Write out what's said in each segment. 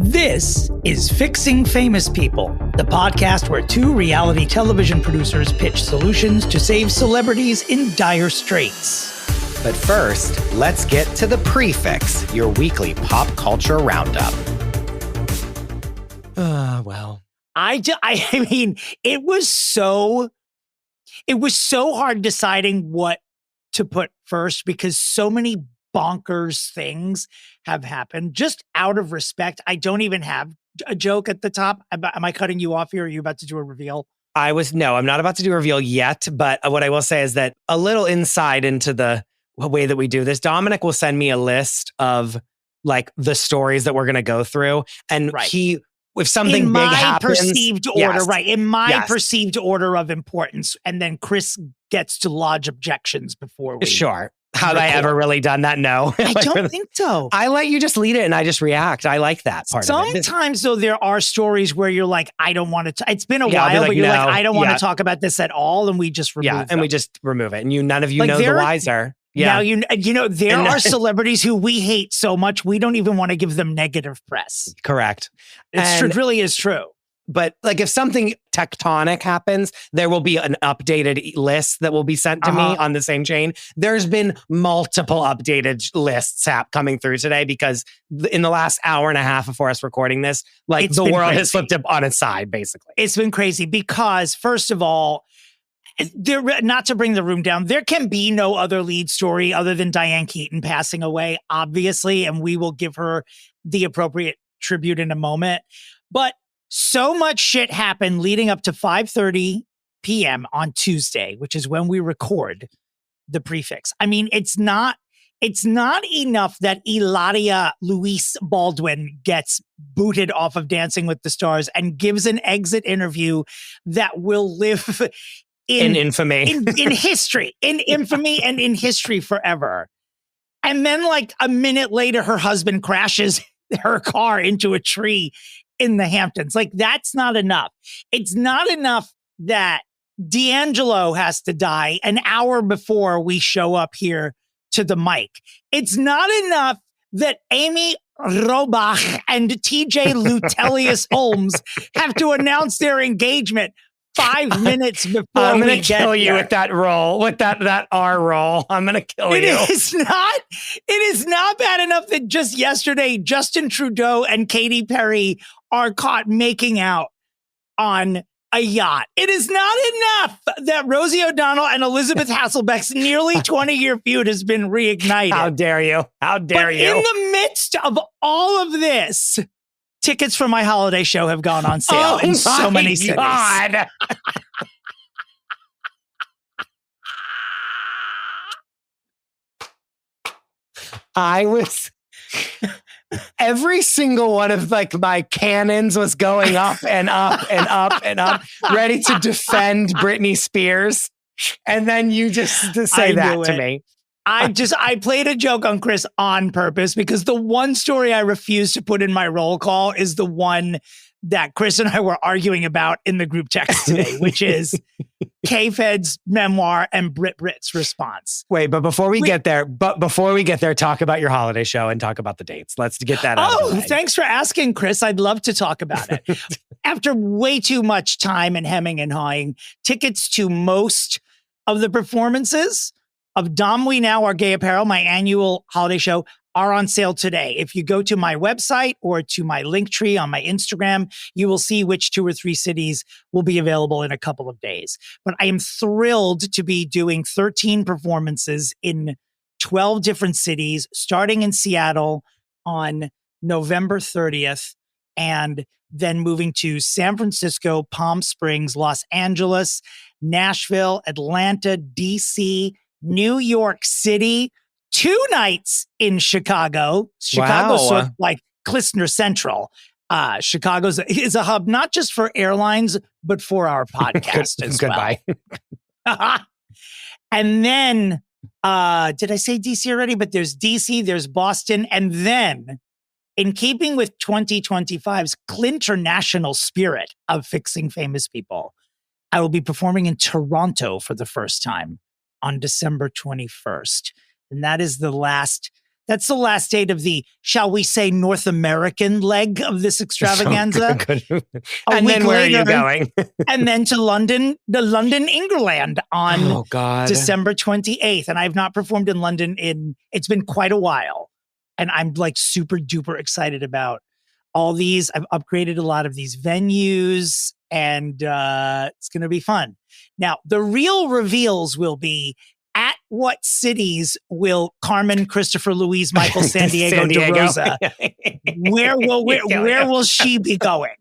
This is Fixing Famous People, the podcast where two reality television producers pitch solutions to save celebrities in dire straits. But first, let's get to the Pre-Fixe, your weekly pop culture roundup. I mean, it was so hard deciding what to put first because so many bonkers things have happened. Just out of respect, I don't even have a joke at the top. Am I cutting you off here? Are you about to do a reveal? No, I'm not about to do a reveal yet, but what I will say is that a little insight into the way that we do this, Dominick will send me a list of like the stories that we're going to go through. And if something in big happens, perceived order, right? In my perceived order of importance. And then Chris gets to lodge objections before we. Sure. Have I ever really done that? No. I don't think so. I let you just lead it and I just react. I like that part of it. Sometimes, though, there are stories where you're like, I don't want to. It's been a while, but you're like, I don't want to talk about this at all. And we just remove it. And we just remove it. And none of you know the wiser. Yeah. Now, there are celebrities who we hate so much, we don't even want to give them negative press. Correct. It really is true. But like if something tectonic happens, there will be an updated list that will be sent to me on the same chain. There's been multiple updated lists coming through today because in the last hour and a half before us recording this, like the world has flipped up on its side, basically. It's been crazy because, first of all, not to bring the room down, there can be no other lead story other than Diane Keaton passing away, obviously, and we will give her the appropriate tribute in a moment. But so much shit happened leading up to 5:30 p.m. on Tuesday, which is when we record the Pre-Fixe. I mean, it's not enough that Eladia Louise Baldwin gets booted off of Dancing with the Stars and gives an exit interview that will live in infamy, in history, in infamy and in history forever. And then like a minute later, her husband crashes her car into a tree in the Hamptons. Like, that's not enough. It's not enough that D'Angelo has to die an hour before we show up here to the mic. It's not enough that Amy Robach and TJ Lutelius Holmes have to announce their engagement 5 minutes before I'm going to kill you with that roll, with that R roll. I'm going to kill you. It is not bad enough that just yesterday, Justin Trudeau and Katy Perry are caught making out on a yacht. It is not enough that Rosie O'Donnell and Elizabeth Hasselbeck's nearly 20-year feud has been reignited. How dare you? How dare you? In the midst of all of this, tickets for my holiday show have gone on sale in so many cities. God. Every single one of like my cannons was going up and up and up and up, ready to defend Britney Spears. And then you just say that to me. I played a joke on Chris on purpose because the one story I refuse to put in my roll call is the one that Chris and I were arguing about in the group text today, which is K-Fed's memoir and Brit's response. Wait, but before we get there, talk about your holiday show and talk about the dates. Let's get that out of the way. Thanks for asking, Chris. I'd love to talk about it. After way too much time and hemming and hawing, tickets to most of the performances of Dom We Now Are Gay Apparel, my annual holiday show, are on sale today. If you go to my website or to my link tree on my Instagram, you will see which 2 or 3 cities will be available in a couple of days. But I am thrilled to be doing 13 performances in 12 different cities, starting in Seattle on November 30th, and then moving to San Francisco, Palm Springs, Los Angeles, Nashville, Atlanta, DC, New York City, 2 nights in Chicago. Chicago's sort of like Klistner Central. Chicago is a hub, not just for airlines, but for our podcast as well. Goodbye. And then, did I say DC already? But there's DC, there's Boston. And then, in keeping with 2025's Clinternational spirit of fixing famous people, I will be performing in Toronto for the first time on December 21st. And that is the last That's the last date of the, shall we say, North American leg of this extravaganza. And then where are you going? And then to London, England on December 28th. And I've not performed in London it's been quite a while. And I'm like super duper excited about all these. I've upgraded a lot of these venues and it's going to be fun. Now, the real reveals will be at what cities will Carmen, Christopher, Louise, Michael, San Diego, DeRosa, where will she be going?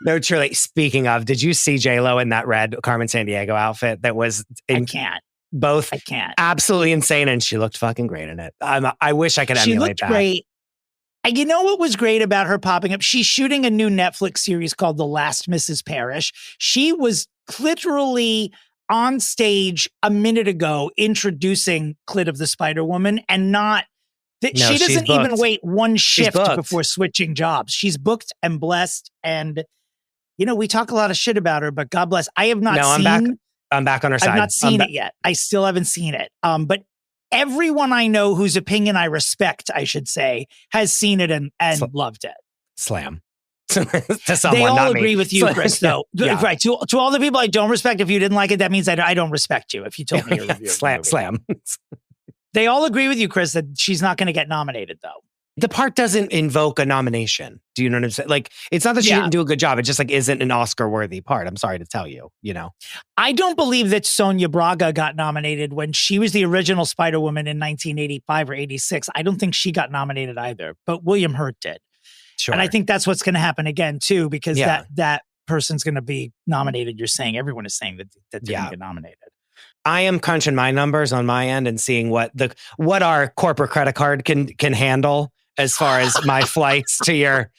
No, truly. Speaking of, did you see J-Lo in that red Carmen Sandiego outfit that was I can't. Absolutely insane, and she looked fucking great in it. I wish I could emulate that. She looked great. And you know what was great about her popping up? She's shooting a new Netflix series called The Last Mrs. Parrish. She was literally on stage a minute ago introducing Clit of the Spider-Woman, and she doesn't even wait one shift before switching jobs. She's booked and blessed. And, we talk a lot of shit about her, but God bless. I have not seen. I'm back on her side. I've not seen it yet. I still haven't seen it. But everyone I know whose opinion I respect, I should say, has seen it and loved it. Slam. To someone, they all not agree me. with you, Chris, though. Yeah. Right. To all the people I don't respect, if you didn't like it, that means I don't respect you. If you told me your review. Slam. They all agree with you, Chris, that she's not going to get nominated, though. The part doesn't invoke a nomination. Do you know what I'm saying? Like, it's not that she didn't do a good job. It just like isn't an Oscar-worthy part. I'm sorry to tell you, I don't believe that Sonia Braga got nominated when she was the original Spider-Woman in 1985 or 86. I don't think she got nominated either, but William Hurt did. Sure. And I think that's what's going to happen again, too, because that person's going to be nominated. You're saying everyone is saying that they're going to get nominated. I am crunching my numbers on my end and seeing what our corporate credit card can handle as far as my flights to your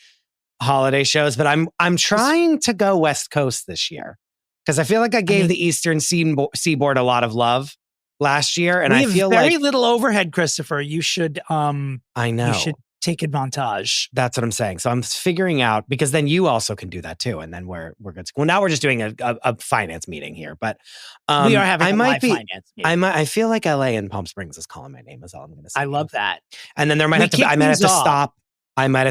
holiday shows. But I'm trying to go West Coast this year because I feel like I gave the Eastern Seaboard a lot of love last year, and I feel like very little overhead, Christopher. You should. I know. You should take advantage. That's what I'm saying. So I'm figuring out, because then you also can do that too. And then we're good. Well, now we're just doing a finance meeting here, but we are having a live finance meeting. I feel like LA and Palm Springs is calling my name is all I'm going to say. I love that. And then I might have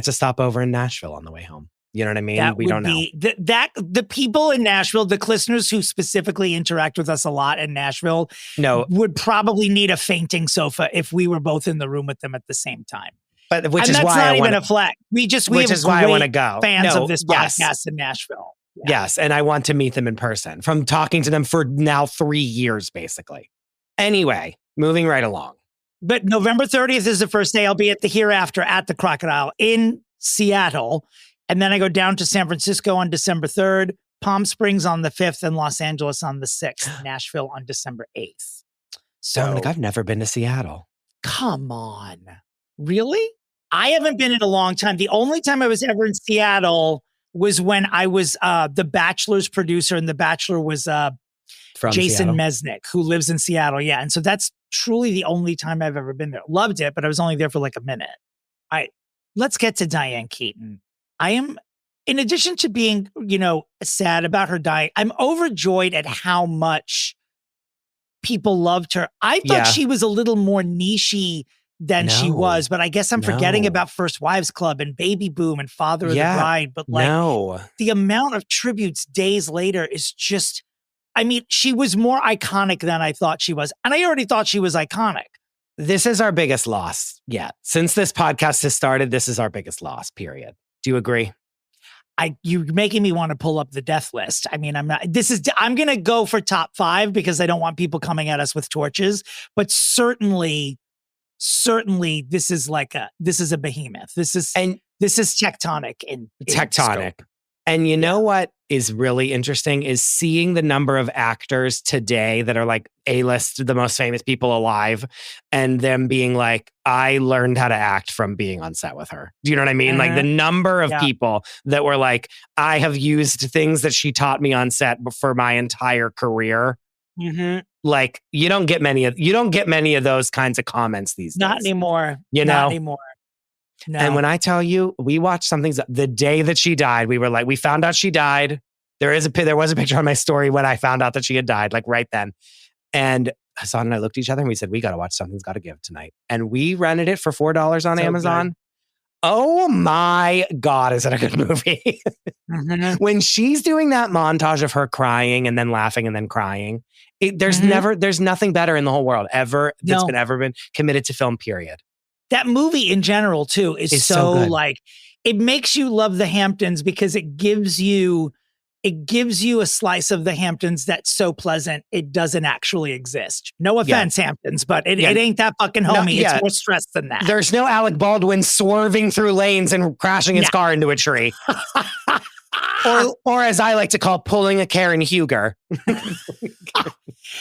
to stop over in Nashville on the way home. You know what I mean? We don't know. The people in Nashville, the listeners who specifically interact with us a lot in Nashville, would probably need a fainting sofa if we were both in the room with them at the same time. But which and is that's why not I even wanna, a flex. Which is why I want to go. Fans of this podcast in Nashville. Yeah. Yes, and I want to meet them in person. From talking to them for now 3 years, basically. Anyway, moving right along. But November 30th is the first day I'll be at the Hereafter at the Crocodile in Seattle, and then I go down to San Francisco on December 3rd, Palm Springs on the 5th, and Los Angeles on the 6th. Nashville on December 8th. So Dominick, I've never been to Seattle. Come on, really? I haven't been in a long time. The only time I was ever in Seattle was when I was The Bachelor's producer, and The Bachelor was from Jason Seattle. Mesnick, who lives in Seattle. Yeah. And so that's truly the only time I've ever been there. Loved it, but I was only there for like a minute. Let's get to Diane Keaton. I am, in addition to being, sad about her dying, I'm overjoyed at how much people loved her. I thought she was a little more niche-y than she was, but I guess I'm forgetting about First Wives Club and Baby Boom and Father of the Bride. But the amount of tributes days later is just, she was more iconic than I thought she was. And I already thought she was iconic. This is our biggest loss yet. Since this podcast has started, this is our biggest loss, period. Do you agree? You're making me want to pull up the death list. I'm going to go for top 5 because I don't want people coming at us with torches, but certainly this is a behemoth. This is tectonic in tectonic. Scope. And you know what is really interesting is seeing the number of actors today that are like A-list, the most famous people alive, and them being like, I learned how to act from being on set with her. Do you know what I mean? Like the number of people that were like, I have used things that she taught me on set for my entire career. Mm-hmm. Like you don't get many of those kinds of comments these days. Not anymore. Not anymore. No. And when I tell you, we watched something the day that she died, we were like, we found out she died. There was a picture on my story when I found out that she had died, like right then. And Hassan and I looked at each other and we said, we got to watch Something's Gotta Give tonight. And we rented it for $4 on Amazon. Good. Oh my God, is it a good movie? When she's doing that montage of her crying and then laughing and then crying, there's nothing better in the whole world ever that's ever been committed to film, period. That movie in general too is so like, it makes you love the Hamptons because it gives you a slice of the Hamptons that's so pleasant it doesn't actually exist. No offense, Hamptons, but it ain't that fucking homey. It's more stress than that. There's no Alec Baldwin swerving through lanes and crashing his car into a tree. or as I like to call, pulling a Karen Huger.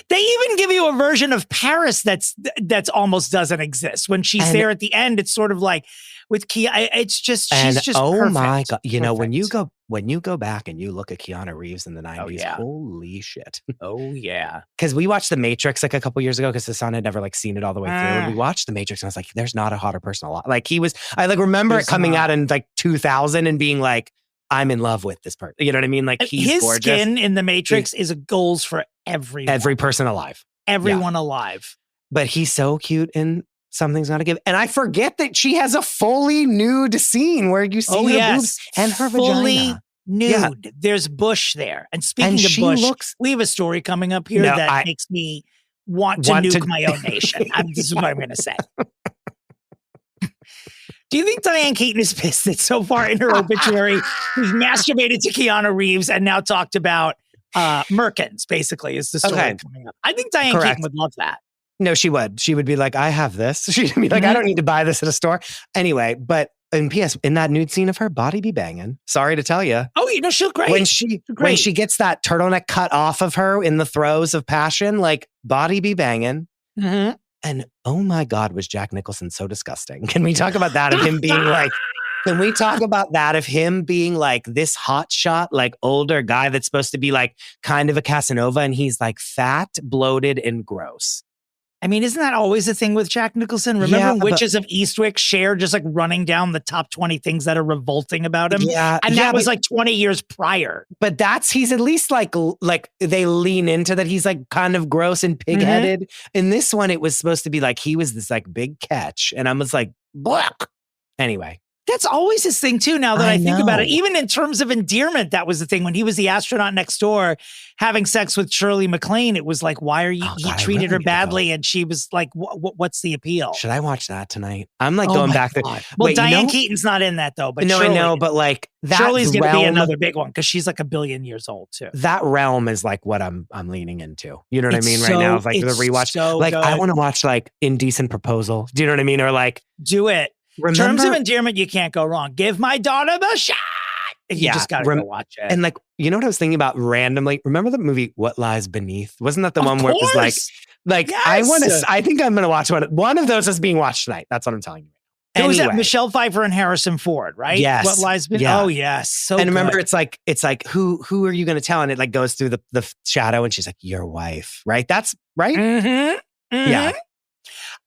They even give you a version of Paris that's almost doesn't exist. When she's there at the end, it's sort of like with Kia. It's just she's just oh perfect. My God! You know, when you go back and you look at Keanu Reeves in the 90s, holy shit! Oh yeah, because we watched The Matrix like a couple years ago because Hassan had never like seen it all the way through. And we watched The Matrix and I was like, "There's not a hotter person alive." Like he was. I like remember it coming out in like 2000 and being like, I'm in love with this person. You know what I mean? Like his gorgeous. Skin in The Matrix is a goals for everyone. Every person alive. Everyone alive. But he's so cute in Something's Gotta Give. And I forget that she has a fully nude scene where you see her boobs and her vagina. Nude. Yeah. There's bush there. And speaking of bush, we have a story coming up here that makes me want to nuke my own nation. This is what I'm going to say. Do you think Diane Keaton is pissed that so far in her obituary, she's masturbated to Keanu Reeves and now talked about Merkins, basically, is the story coming up? I think Diane Keaton would love that. No, she would. She would be like, I have this. She'd be like, I don't need to buy this at a store. Anyway, but in P.S., in that nude scene of her, body be banging. Sorry to tell you. Oh, you know, she'll great. When she gets that turtleneck cut off of her in the throes of passion, like, body be banging. Mm-hmm. And oh my God, was Jack Nicholson so disgusting? Can we talk about that of him being like, can we talk about that of him being like this hotshot, like older guy that's supposed to be like kind of a Casanova and he's like fat, bloated, and gross. I mean, isn't that always the thing with Jack Nicholson? Remember Witches of Eastwick, Cher just like running down the top 20 things that are revolting about him? Yeah. And that was like 20 years prior. But he's at least like they lean into that he's like kind of gross and pig-headed. In this one, it was supposed to be like he was this like big catch. And I was like, blech. Anyway. That's always his thing too, now that I think about it. Even in terms of endearment, that was the thing. When he was the astronaut next door having sex with Shirley MacLaine, it was like, why are you, he treated her badly. And she was like, what's the appeal? Should I watch that tonight? I'm like going back there. Well, Diane Keaton's not in that though. But no, I know, but like that Shirley's going to be another big one because she's like 1 billion years old too. That realm is like what I'm leaning into. You know what I mean? Right now, like the rewatch. So like good. I want to watch like Indecent Proposal. Do you know what I mean? Or like do it. Terms of endearment, you can't go wrong. Give my daughter the shot. You just got to go watch it. And like, you know what I was thinking about randomly? Remember the movie What Lies Beneath? Wasn't that the one where it was like yes. I think I'm going to watch one of those is being watched tonight. That's what I'm telling you. It was that Michelle Pfeiffer and Harrison Ford, right? Yes. What Lies Beneath? Yeah. Oh, yes. So and remember, it's like, who are you going to tell? And it like goes through the shadow and she's like, your wife, right? That's right. Mm-hmm. Mm-hmm. Yeah.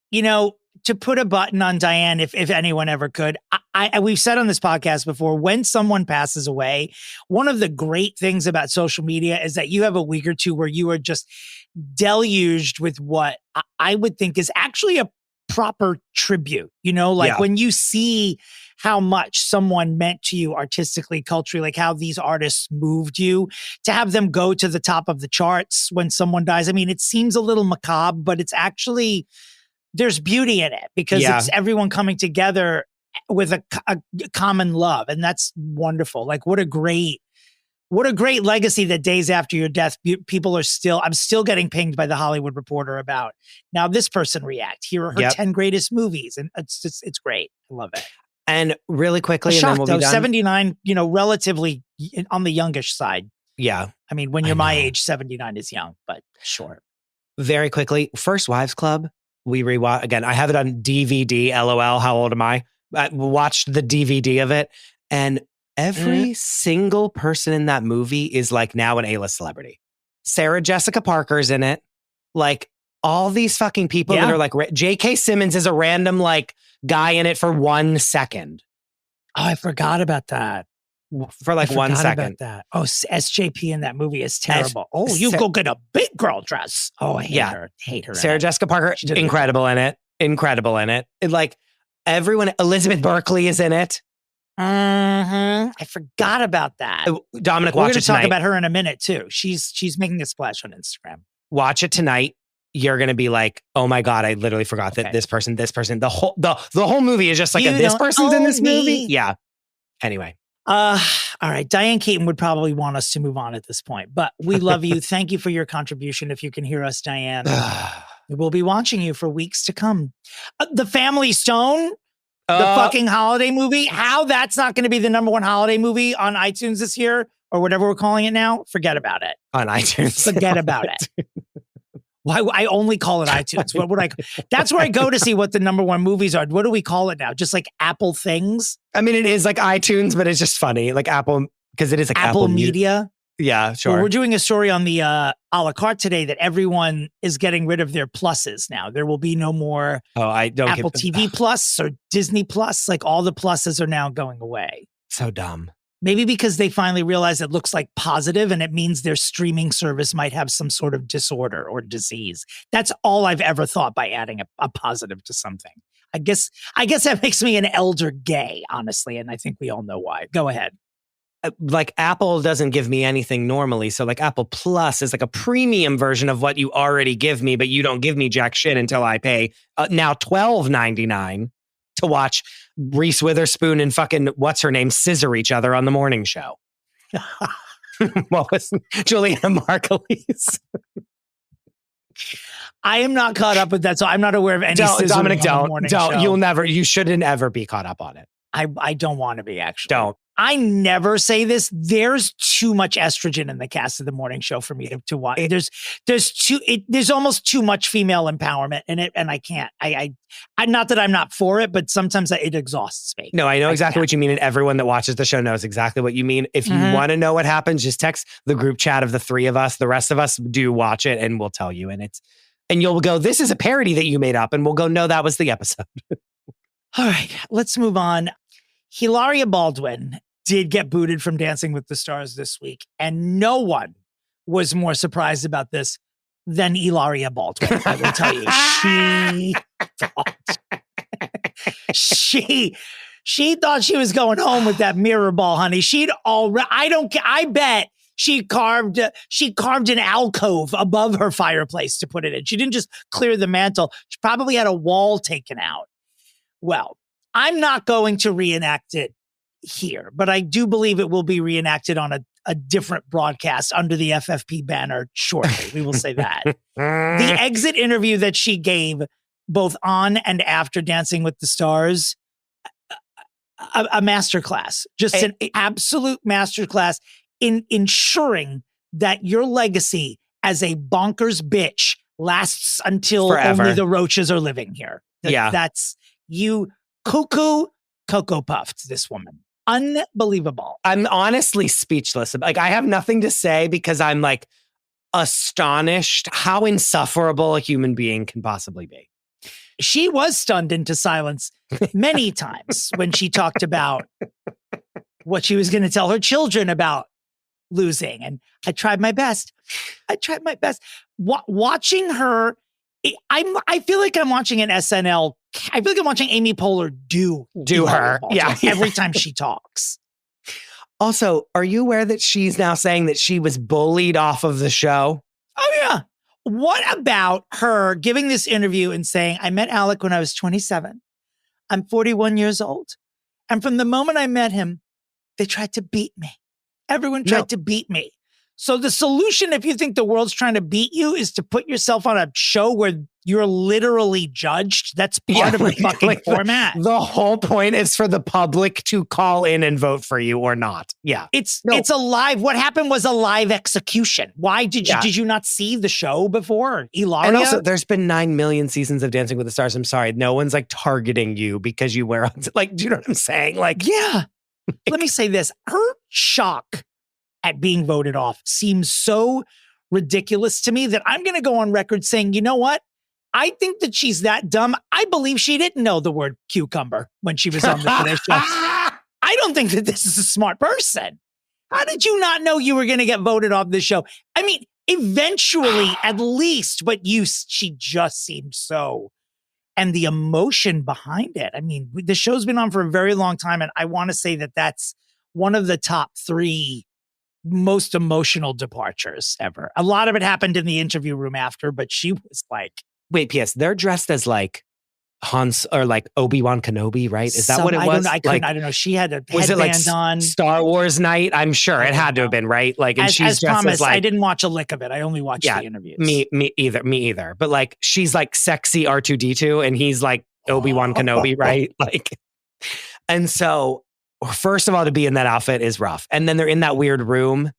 You know, to put a button on Diane, if anyone ever could, we've said on this podcast before, when someone passes away, one of the great things about social media is that you have a week or two where you are just deluged with what I would think is actually a proper tribute. You know, like when you see how much someone meant to you artistically, culturally, like how these artists moved you, to have them go to the top of the charts when someone dies. I mean, it seems a little macabre, but it's actually... there's beauty in it because it's everyone coming together with a common love. And that's wonderful. Like what a great legacy that days after your death, people are I'm still getting pinged by the Hollywood Reporter about now this person react. Here are her 10 greatest movies. And it's great. I love it. And really quickly, and then we'll be done. 79, you know, relatively on the youngish side. Yeah. I mean, when you're my age, 79 is young, but sure. Very quickly, First Wives Club. We rewatch again. I have it on DVD. LOL. How old am I? I watched the DVD of it, and every single person in that movie is like now an A-list celebrity. Sarah Jessica Parker's in it. Like all these fucking people that are like J.K. Simmons is a random like guy in it for 1 second. Oh, I forgot about that. for like I 1 forgot second. about that. Oh, SJP in that movie is terrible. You go get a big girl dress. Oh, I hate her. Hate her. Sarah Jessica Parker, incredible in it. Incredible in it. Like everyone, Elizabeth Berkley is in it. I forgot about that. Dominic, We're watch going it to talk tonight. about her in a minute too. She's making a splash on Instagram. Watch it tonight. You're gonna be like, oh my God, I literally forgot that this person, the whole movie is just like this person's in this movie. Yeah. Anyway. All right. Diane Keaton would probably want us to move on at this point, but we love you. Thank you for your contribution. If you can hear us, Diane, we'll be watching you for weeks to come. The Family Stone, the fucking holiday movie. How that's not going to be the #1 holiday movie on iTunes this year or whatever we're calling it now. Forget about it. On iTunes. Forget about it. Why I only call it iTunes? What would I? That's where I go to see what the #1 movies are. What do we call it now? Just like Apple things? I mean, it is like iTunes, but it's just funny. Like Apple, because it is like Apple Media. Yeah, sure. Well, we're doing a story on the a la carte today that everyone is getting rid of their pluses now. There will be no more Apple TV Plus or Disney Plus. Like all the pluses are now going away. So dumb. Maybe because they finally realize it looks like positive and it means their streaming service might have some sort of disorder or disease. That's all I've ever thought by adding a positive to something. I guess that makes me an elder gay, honestly, and I think we all know why. Go ahead. Like Apple doesn't give me anything normally. So like Apple Plus is like a premium version of what you already give me, but you don't give me jack shit until I pay now $12.99 to watch Reese Witherspoon and fucking what's her name scissor each other on the morning show. What was Juliana Margulies? I am not caught up with that, so I'm not aware of any. Dominic, don't. Show. You shouldn't ever be caught up on it. I don't want to be, actually. Don't. I never say this. There's too much estrogen in the cast of the morning show for me to watch. There's almost too much female empowerment in it, and I can't. I not that I'm not for it, but sometimes it exhausts me. No, I know exactly what you mean, and everyone that watches the show knows exactly what you mean. If you want to know what happens, just text the group chat of the three of us. The rest of us do watch it, and we'll tell you. And you'll go, "This is a parody that you made up," and we'll go, "No, that was the episode." All right, let's move on. Hilaria Baldwin did get booted from Dancing with the Stars this week, and no one was more surprised about this than Hilaria Baldwin. I will tell you, she thought she was going home with that mirror ball, honey. I bet she carved an alcove above her fireplace to put it in. She didn't just clear the mantle. She probably had a wall taken out. Well, I'm not going to reenact it here, but I do believe it will be reenacted on a different broadcast under the FFP banner shortly. We will say that. The exit interview that she gave both on and after Dancing with the Stars, a masterclass, just an absolute masterclass in ensuring that your legacy as a bonkers bitch lasts until forever. Only the roaches are living here. That's you. Cuckoo Cocoa Puffed this woman. Unbelievable. I'm honestly speechless. Like, I have nothing to say because I'm like astonished how insufferable a human being can possibly be. She was stunned into silence many times when she talked about what she was going to tell her children about losing. And I tried my best. Watching her, I feel like I'm watching an SNL. I feel like I'm watching Amy Poehler do her. Yeah. Every time she talks. Also, are you aware that she's now saying that she was bullied off of the show? Oh, yeah. What about her giving this interview and saying, I met Alec when I was 27. I'm 41 years old. And from the moment I met him, they tried to beat me. Everyone tried to beat me. So the solution, if you think the world's trying to beat you, is to put yourself on a show where you're literally judged. That's part of the fucking format. The whole point is for the public to call in and vote for you or not. Yeah. It's a live, what happened was a live execution. Why did you not see the show before? Hilaria? And also, there's been 9 million seasons of Dancing with the Stars. I'm sorry. No one's like targeting you because you wear, like, do you know what I'm saying? Like, yeah. Let me say this. Her shock at being voted off seems so ridiculous to me that I'm going to go on record saying, you know what? I think that she's that dumb. I believe she didn't know the word cucumber when she was on the Today Show. I I don't think that this is a smart person. How did you not know you were going to get voted off the show? I mean, eventually, at least, but she just seemed so. And the emotion behind it. I mean, the show's been on for a very long time. And I want to say that that's one of the top 3 most emotional departures ever. A lot of it happened in the interview room after, but she was like. Wait, P.S. They're dressed as like Hans or like Obi-Wan Kenobi, right? Is that what it was? I don't know. She had a headband on. Star Wars night? I'm sure it had to have been, right? Like, and she's dressed promised, as like, I didn't watch a lick of it. I only watched the interviews. Me either. But like, she's like sexy R2-D2 and he's like Obi-Wan Kenobi, right? Like, and so first of all, to be in that outfit is rough. And then they're in that weird room.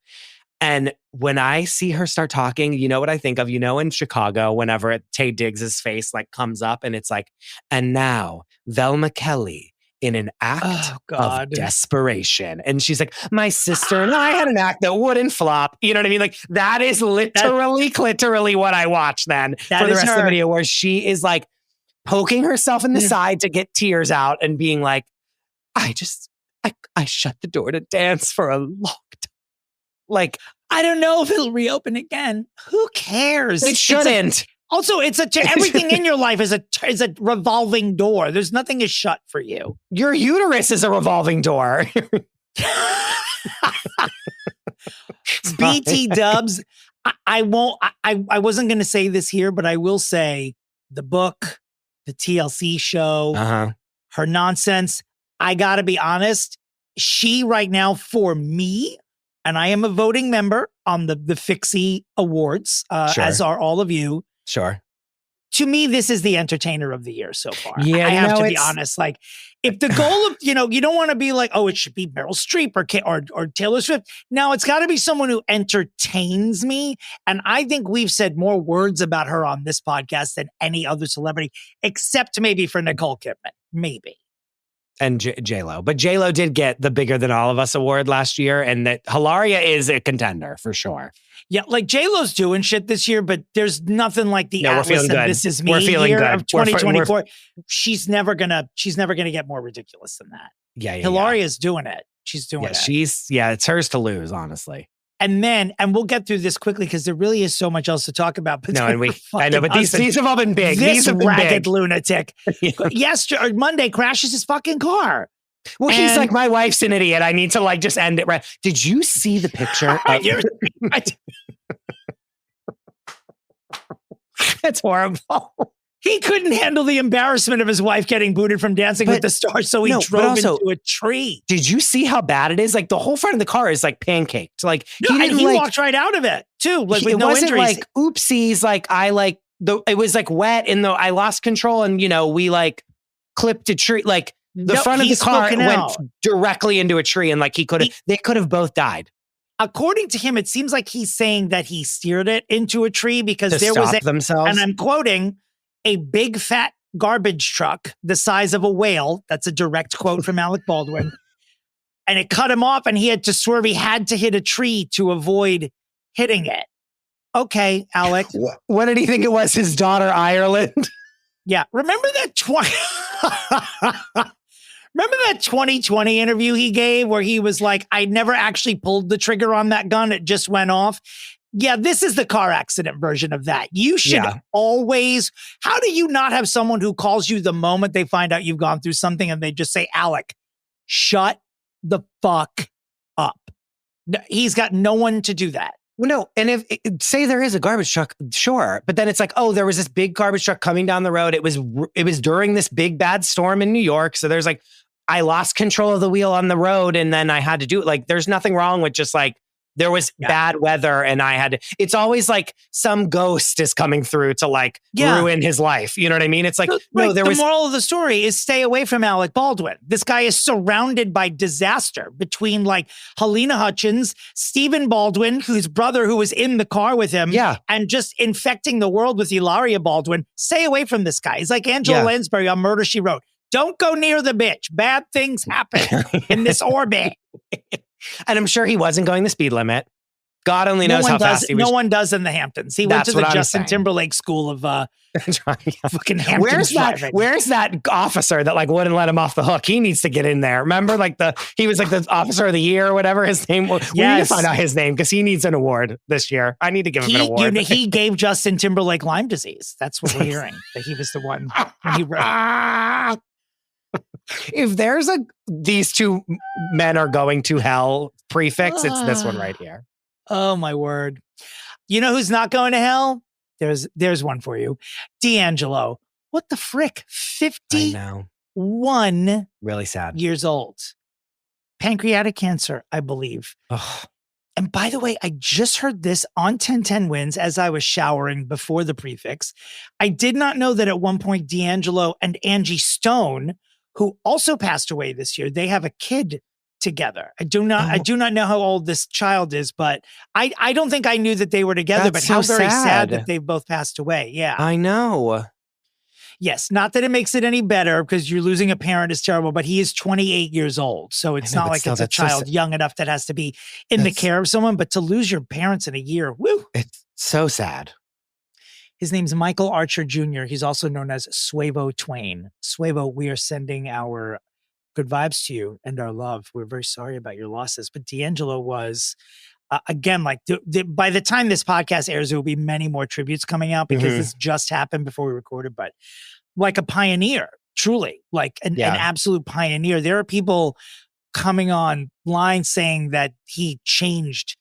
And when I see her start talking, you know what I think of? You know, in Chicago, whenever Taye Diggs' face like comes up and it's like, and now Velma Kelly in an act of desperation. And she's like, my sister and I had an act that wouldn't flop. You know what I mean? Like that is literally what I watched then for the rest of the video, where she is like poking herself in the side to get tears out and being like, I shut the door to dance for a long time. Like, I don't know if it'll reopen again. Who cares? It shouldn't. Everything in your life is a revolving door. There's nothing is shut for you. Your uterus is a revolving door. BT dubs. I wasn't going to say this here, but I will say the book, the TLC show, her nonsense. I got to be honest. She right now for me, and I am a voting member on the Fixe Awards, as are all of you. Sure. To me, this is the entertainer of the year so far. Yeah, I have to be honest. Like, if the goal of, you don't want to be like, oh, it should be Meryl Streep or Taylor Swift. No, it's got to be someone who entertains me. And I think we've said more words about her on this podcast than any other celebrity, except maybe for Nicole Kidman. Maybe. And J-Lo. But J-Lo did get the Bigger Than All of Us award last year, and that Hilaria is a contender for sure. Yeah, like J-Lo's doing shit this year, but there's nothing like the Atlas and good. This Is Me year of 2024. She's never gonna get more ridiculous than that. Yeah. Hilaria's doing it. She's doing it. It's hers to lose, honestly. And we'll get through this quickly because there really is so much else to talk about. But these have all been big. This have been ragged big. Lunatic. Yesterday, Monday, crashes his fucking car. Well, he's like, my wife's an idiot. I need to like just end it right. Did you see the picture? That's horrible. He couldn't handle the embarrassment of his wife getting booted from Dancing with the Stars, so he drove into a tree. Did you see how bad it is? Like the whole front of the car is like pancaked. Like he walked right out of it too, like with no injuries. It wasn't like oopsies. Like it was like wet, and I lost control, and we like clipped a tree. Like the front of the car went directly into a tree, and like they could have both died. According to him, it seems like he's saying that he steered it into a tree because there was themselves. And I'm quoting, a big fat garbage truck the size of a whale. That's a direct quote from Alec Baldwin. And it cut him off and he had to swerve. He had to hit a tree to avoid hitting it. Okay, Alec. What did he think it was? His daughter, Ireland? Yeah. Remember that 2020 interview he gave where he was like, I never actually pulled the trigger on that gun. It just went off. Yeah, this is the car accident version of that. You should always, how do you not have someone who calls you the moment they find out you've gone through something and they just say, Alec, shut the fuck up. No, he's got no one to do that. Well, no. And if say there is a garbage truck, sure. But then it's like, oh, there was this big garbage truck coming down the road. It was during this big bad storm in New York. So there's like, I lost control of the wheel on the road and then I had to do it. Like, there's nothing wrong with just like, there was bad weather and I had to, it's always like some ghost is coming through to like ruin his life. You know what I mean? It's like, the moral of the story is stay away from Alec Baldwin. This guy is surrounded by disaster between like Helena Hutchins, Stephen Baldwin, whose brother who was in the car with him and just infecting the world with Hilaria Baldwin. Stay away from this guy. He's like Angela Lansbury on Murder, She Wrote. Don't go near the bitch. Bad things happen in this orbit. And I'm sure he wasn't going the speed limit. God only knows how fast he was. No one does in the Hamptons. He went to the Justin Timberlake school of fucking Hamptons driving. Where's that officer that like wouldn't let him off the hook? He needs to get in there. Remember, like he was like the officer of the year or whatever his name was. We need to find out his name because he needs an award this year. I need to give him an award. He gave Justin Timberlake Lyme disease. That's what we're hearing. That he was the one when he wrote. If there's these two men are going to hell Pre-Fixe, it's this one right here. Oh my word. You know who's not going to hell? There's one for you. D'Angelo. What the frick? 51 really sad years old. Pancreatic cancer, I believe. Ugh. And by the way, I just heard this on 1010 Wins as I was showering before the Pre-Fixe. I did not know that at one point D'Angelo and Angie Stone, who also passed away this year, they have a kid together. I do not know how old this child is, but I don't think I knew that they were together. That's but how so very sad sad that they've both passed away. Yeah, I know. Yes, not that it makes it any better because you're losing a parent is terrible, but he is 28 years old. So it's not like it's a child young enough that has to be in the care of someone, but to lose your parents in a year, woo. It's so sad. His name's Michael Archer Jr. He's also known as Suevo Twain. Suevo, we are sending our good vibes to you and our love. We're very sorry about your losses. But D'Angelo was, again, like by the time this podcast airs, there will be many more tributes coming out because this just happened before we recorded, but like a pioneer, truly, like an absolute pioneer. There are people coming online saying that he changed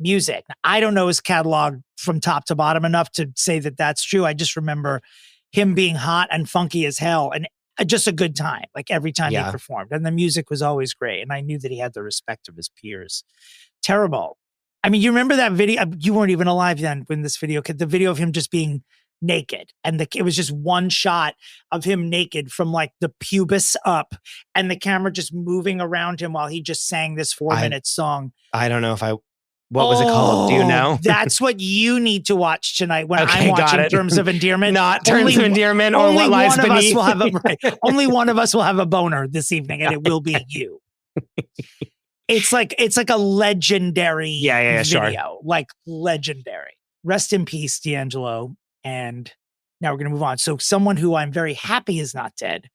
music. I don't know his catalog from top to bottom enough to say that that's true. I just remember him being hot and funky as hell and just a good time, like every time he performed. And the music was always great. And I knew that he had the respect of his peers. Terrible. I mean, you remember that video? You weren't even alive then when this video, the video of him just being naked. And it was just one shot of him naked from like the pubis up and the camera just moving around him while he just sang this 4-minute song. I don't know if what was it called? Do you know? That's what you need to watch tonight when I'm watching Terms of Endearment. Not Terms of Endearment or What Lies Beneath. Only one of us will have a boner this evening, and it will be you. It's like a legendary video. Sure. Like legendary. Rest in peace, D'Angelo. And now we're going to move on. So someone who I'm very happy is not dead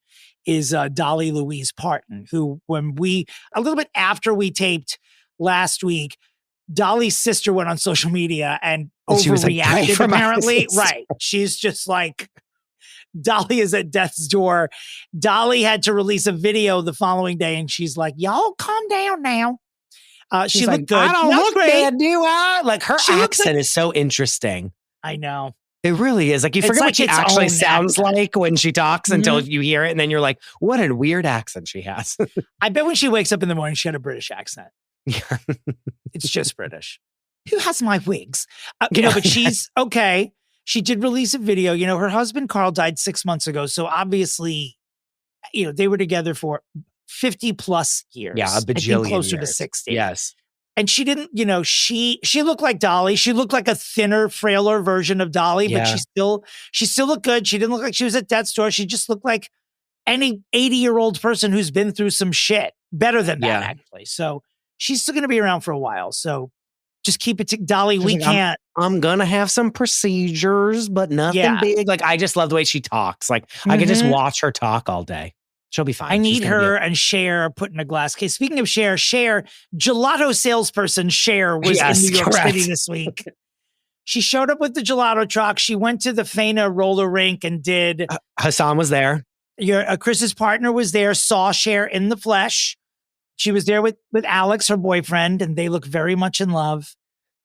is Dolly Louise Parton, who a little bit after we taped last week, Dolly's sister went on social media and overreacted, apparently. Right. She's just like, Dolly is at death's door. Dolly had to release a video the following day, and she's like, y'all calm down now. She looked good. I don't look bad, do I? Like, her accent is so interesting. I know. It really is. Like, you forget what she actually sounds like when she talks until you hear it, and then you're like, what a weird accent she has. I bet when she wakes up in the morning, she had a British accent. Yeah. It's just British. Who has my wigs? But she's okay. She did release a video. Her husband, Carl, died 6 months ago. So obviously, they were together for 50 plus years. Yeah, a bajillion closer years. to 60. Yes. And she didn't, she looked like Dolly. She looked like a thinner, frailer version of Dolly, but she still looked good. She didn't look like she was at death's door. She just looked like any 80-year-old person who's been through some shit. Better than that, actually. So she's still going to be around for a while. So just keep it to Dolly. We can't. I'm going to have some procedures, but nothing big. Like, I just love the way she talks. Like, I could just watch her talk all day. She'll be fine. I need her and Cher put in a glass case. Speaking of Cher, gelato salesperson Cher was in New York City this week. She showed up with the gelato truck. She went to the Faina roller rink and did. Hassan was there. Chris's partner was there, saw Cher in the flesh. She was there with Alex, her boyfriend, and they look very much in love.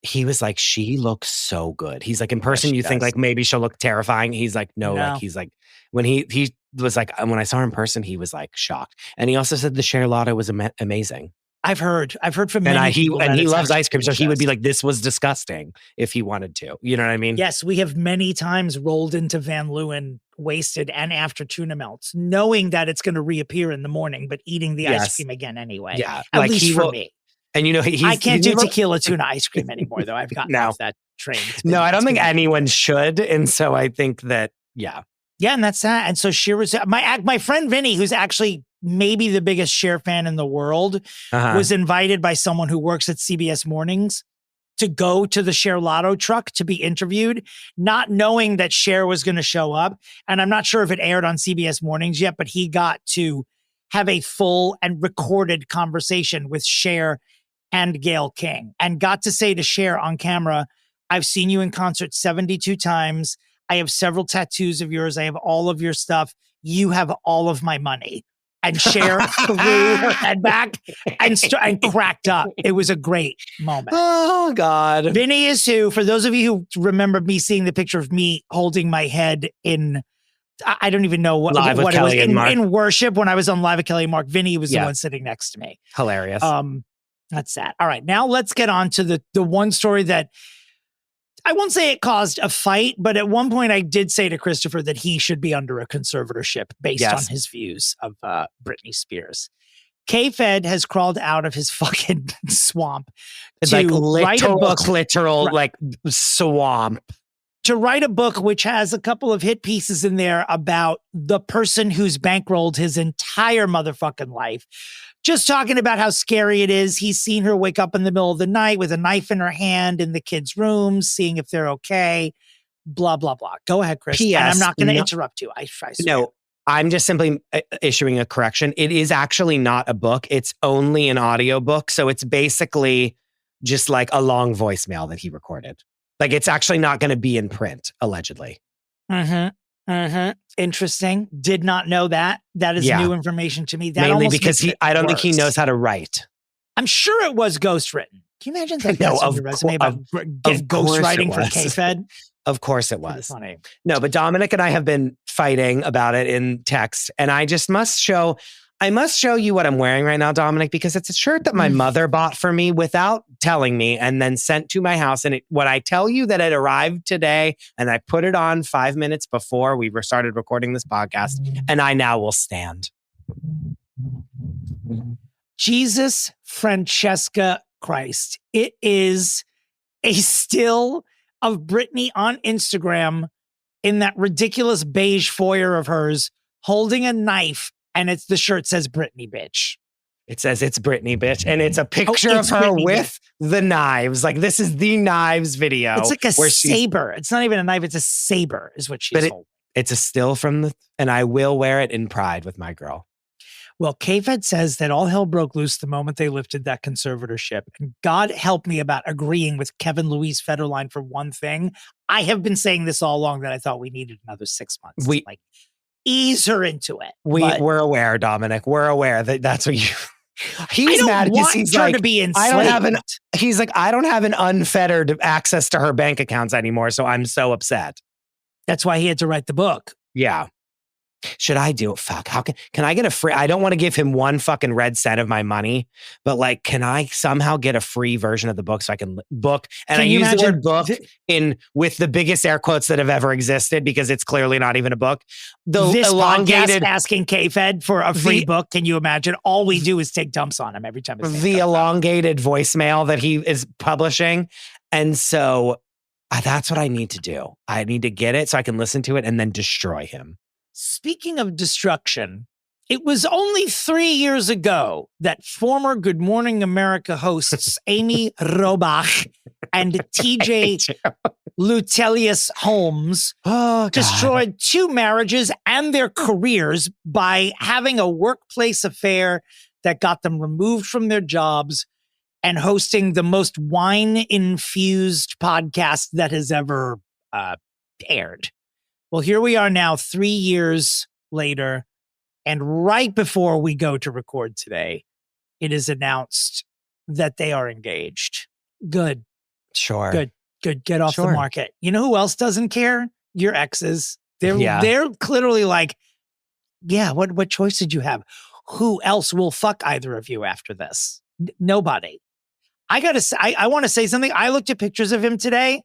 He was like, she looks so good. He's like, in person, you think like maybe she'll look terrifying. He's like, no. Like, he's like, when he was like, when I saw her in person, he was like shocked. And he also said the Cher Lotto was amazing. I've heard from many people. And he loves ice cream. So he would be like, this was disgusting if he wanted to. You know what I mean? Yes, we have many times rolled into Van Leeuwen wasted and after tuna melts, knowing that it's going to reappear in the morning, but eating the ice cream again anyway. Yeah. At least for me. And I can't do tequila tuna ice cream anymore, though. I've gotten off that train. No, I don't think anyone should. And so I think that, Yeah, and that's that. And so Cher was my friend Vinny, who's actually maybe the biggest Cher fan in the world, was invited by someone who works at CBS Mornings to go to the Cher Lotto truck to be interviewed, not knowing that Cher was going to show up. And I'm not sure if it aired on CBS Mornings yet, but he got to have a full and recorded conversation with Cher and Gayle King and got to say to Cher on camera, I've seen you in concert 72 times. I have several tattoos of yours. I have all of your stuff. You have all of my money. And Cher threw her head back and cracked up. It was a great moment. Oh, God. Vinny is who, for those of you who remember me seeing the picture of me holding my head in, I don't even know what it was, in worship when I was on Live with Kelly and Mark. Vinny was the one sitting next to me. Hilarious. That's sad. All right, now let's get on to the one story that I won't say it caused a fight, but at one point I did say to Christopher that he should be under a conservatorship based on his views of Britney Spears. K-Fed has crawled out of his fucking swamp to write a book. Literal, like, swamp. To write a book which has a couple of hit pieces in there about the person who's bankrolled his entire motherfucking life. Just talking about how scary it is. He's seen her wake up in the middle of the night with a knife in her hand in the kids' rooms, seeing if they're okay, blah, blah, blah. Go ahead, Chris. And I'm not going to interrupt you. I swear. No, I'm just simply issuing a correction. It is actually not a book. It's only an audiobook. So it's basically just like a long voicemail that he recorded. Like, it's actually not going to be in print, allegedly. Interesting. Did not know that. That is new information to me. That mainly because I don't think he knows how to write. I'm sure it was ghostwritten. Can you imagine that? No, on your resume about ghostwriting for K-Fed? Of course it was. Funny. No, but Dominic and I have been fighting about it in text, and I just must show you what I'm wearing right now, Dominic, because it's a shirt that my mother bought for me without telling me and then sent to my house. And when I tell you that it arrived today and I put it on 5 minutes before we started recording this podcast, and I now will stand. Jesus, Francesca, Christ. It is a still of Britney on Instagram in that ridiculous beige foyer of hers holding a knife. And the shirt says Britney, bitch. It says it's Britney, bitch. And it's a picture of her Britney, with the knives. Like, this is the knives video. It's like a saber. It's not even a knife. It's a saber is what she's holding. It's a still and I will wear it in pride with my girl. Well, K-Fed says that all hell broke loose the moment they lifted that conservatorship. And God help me about agreeing with Kevin Louise Federline for one thing. I have been saying this all along that I thought we needed another 6 months. Ease her into it. We're aware, Dominic. We're aware that's what you. He's mad because he's like, to be enslaved. I don't have an unfettered access to her bank accounts anymore, so I'm so upset. That's why he had to write the book. Yeah. Should I do it? Fuck. How can I get a free? I don't want to give him one fucking red cent of my money, but like, can I somehow get a free version of the book so I can book? And I use the word book with the biggest air quotes that have ever existed because it's clearly not even a book. This elongated asking K-Fed for a free book. Can you imagine? All we do is take dumps on him every time. The elongated voicemail that he is publishing, and so that's what I need to do. I need to get it so I can listen to it and then destroy him. Speaking of destruction, it was only 3 years ago that former Good Morning America hosts Amy Robach and TJ Lutelius Holmes destroyed 2 marriages and their careers by having a workplace affair that got them removed from their jobs and hosting the most wine-infused podcast that has ever aired. Well, here we are now 3 years later, and right before we go to record today, it is announced that they are engaged. Good. Sure. Good. Get off the market. You know who else doesn't care? Your exes. They're clearly like, yeah, what choice did you have? Who else will fuck either of you after this? Nobody. I gotta say, I want to say something. I looked at pictures of him today.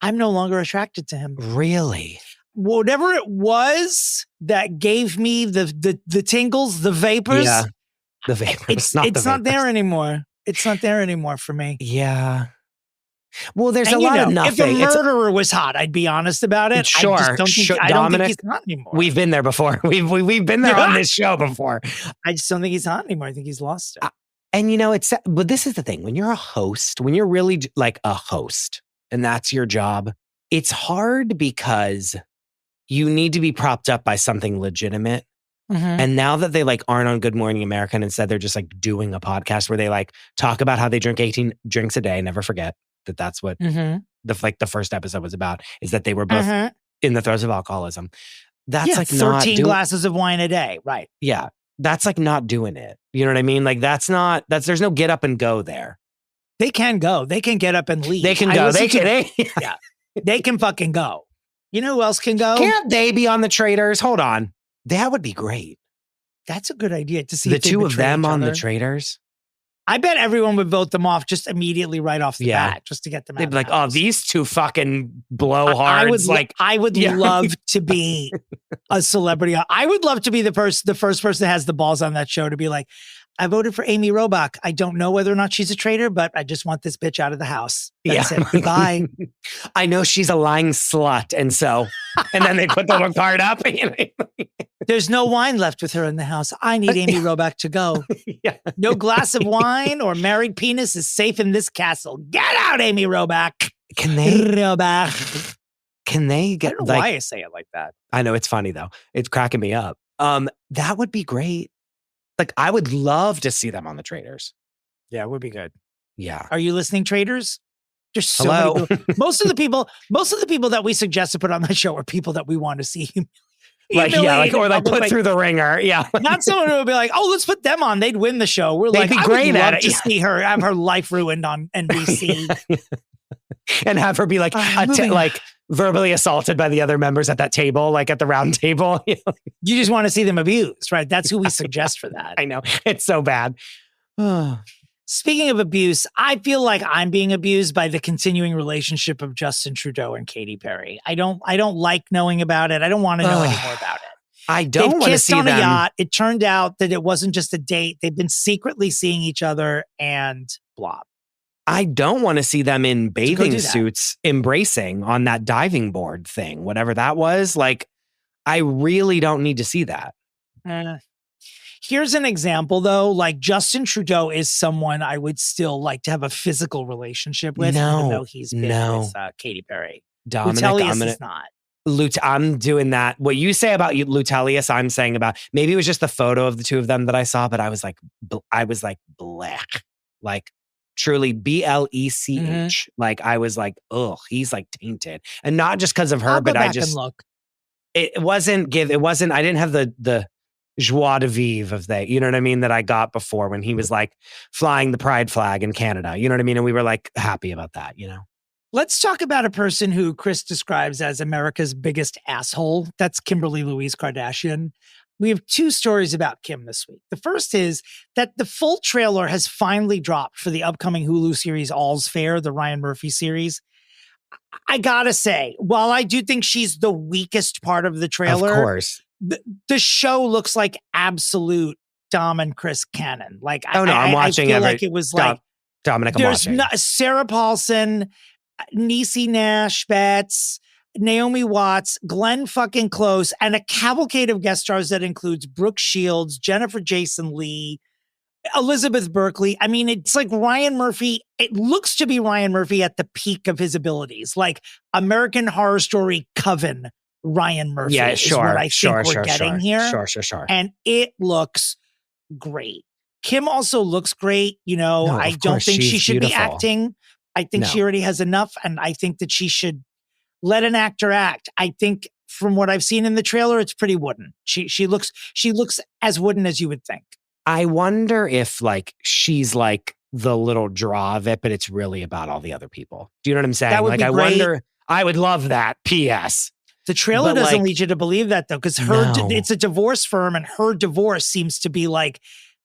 I'm no longer attracted to him. Really? Whatever it was that gave me the tingles, the vapors. Yeah, the vapors. It's not there anymore. It's not there anymore for me. Yeah. Well, there's a lot of nothing. If the murderer was hot, I'd be honest about it. Sure. I don't think he's hot anymore. We've been there before. We've been there on this show before. I just don't think he's hot anymore. I think he's lost it. And but this is the thing. When you're a host, when you're really like a host and that's your job, it's hard because you need to be propped up by something legitimate. Mm-hmm. And now that they like aren't on Good Morning America and instead they're just like doing a podcast where they like talk about how they drink 18 drinks a day. Never forget that that's what the first episode was about, is that they were both in the throes of alcoholism. That's like 13 glasses of wine a day. Right. Yeah. That's like not doing it. You know what I mean? Like there's no get up and go there. They can go. They can get up and leave. They can go. Yeah. They can fucking go. You know who else can go? Can't they be on the Traitors? Hold on. That would be great. That's a good idea to see the two of them on the Traitors. I bet everyone would vote them off just immediately right off the bat, just to get them out. They'd be like, oh, these two fucking blowhards. I would love to be a celebrity. I would love to be the first person that has the balls on that show to be like, I voted for Amy Robach. I don't know whether or not she's a traitor, but I just want this bitch out of the house. That's it. Goodbye. I know she's a lying slut. And then they put the little card up. There's no wine left with her in the house. I need Amy Robach to go. No glass of wine or married penis is safe in this castle. Get out, Amy Robach. Can they get I don't know why I say it like that. I know, it's funny though. It's cracking me up. That would be great. Like, I would love to see them on the Traitors. Yeah, it would be good. Yeah. Are you listening, Traitors? There's so many people. Most of the people that we suggest to put on that show are people that we want to see. Put through the ringer. Yeah. Not someone who would be like, oh, let's put them on. They'd win the show. They'd be great at it. To see her have her life ruined on NBC. And have her be like, verbally assaulted by the other members at that table, like at the round table. You just want to see them abused, right? That's who we suggest for that. I know. It's so bad. Speaking of abuse, I feel like I'm being abused by the continuing relationship of Justin Trudeau and Katy Perry. I don't like knowing about it. I don't want to know any more about it. I don't want to see them. They've kissed on a yacht. It turned out that it wasn't just a date. They've been secretly seeing each other and blah. I don't want to see them in bathing suits embracing on that diving board thing, whatever that was. Like, I really don't need to see that. Here's an example, though. Like, Justin Trudeau is someone I would still like to have a physical relationship with, even though he's been with Katy Perry. Dominick, is not. I'm doing that. What you say about Lutelius, I'm saying about, maybe it was just the photo of the two of them that I saw, but I was like, blech. Like, truly BLECH. Like, I was like, ugh, he's like tainted. And not just because of her, but I just look. I didn't have the joie de vivre of that, you know what I mean, that I got before when he was like flying the pride flag in Canada. You know what I mean? And we were like happy about that, you know? Let's talk about a person who Chris describes as America's biggest asshole. That's Kimberly Louise Kardashian. We have two stories about Kim this week. The first is that the full trailer has finally dropped for the upcoming Hulu series All's Fair, the Ryan Murphy series. I gotta say, while I do think she's the weakest part of the trailer, of course, the show looks like absolute Dom and Chris canon. Like, I'm watching. I feel like it was like Dominic. There's Sarah Paulson, Niecy Nash Betts, Naomi Watts, Glenn fucking Close, and a cavalcade of guest stars that includes Brooke Shields, Jennifer Jason Leigh, Elizabeth Berkley. I mean, it's like Ryan Murphy. It looks to be Ryan Murphy at the peak of his abilities, like American Horror Story Coven Ryan Murphy. Yeah, is what I think we're getting here. Sure. And it looks great. Kim also looks great. You know, I don't think she should be acting. I think she already has enough, and I think that she should let an actor act. I think from what I've seen in the trailer, it's pretty wooden. She looks as wooden as you would think. I wonder if like she's like the little draw of it, but it's really about all the other people. Do you know what I'm saying? That would like be I great. wonder. I would love that. P.S. The trailer doesn't lead you to believe that though, because it's a divorce firm, and her divorce seems to be like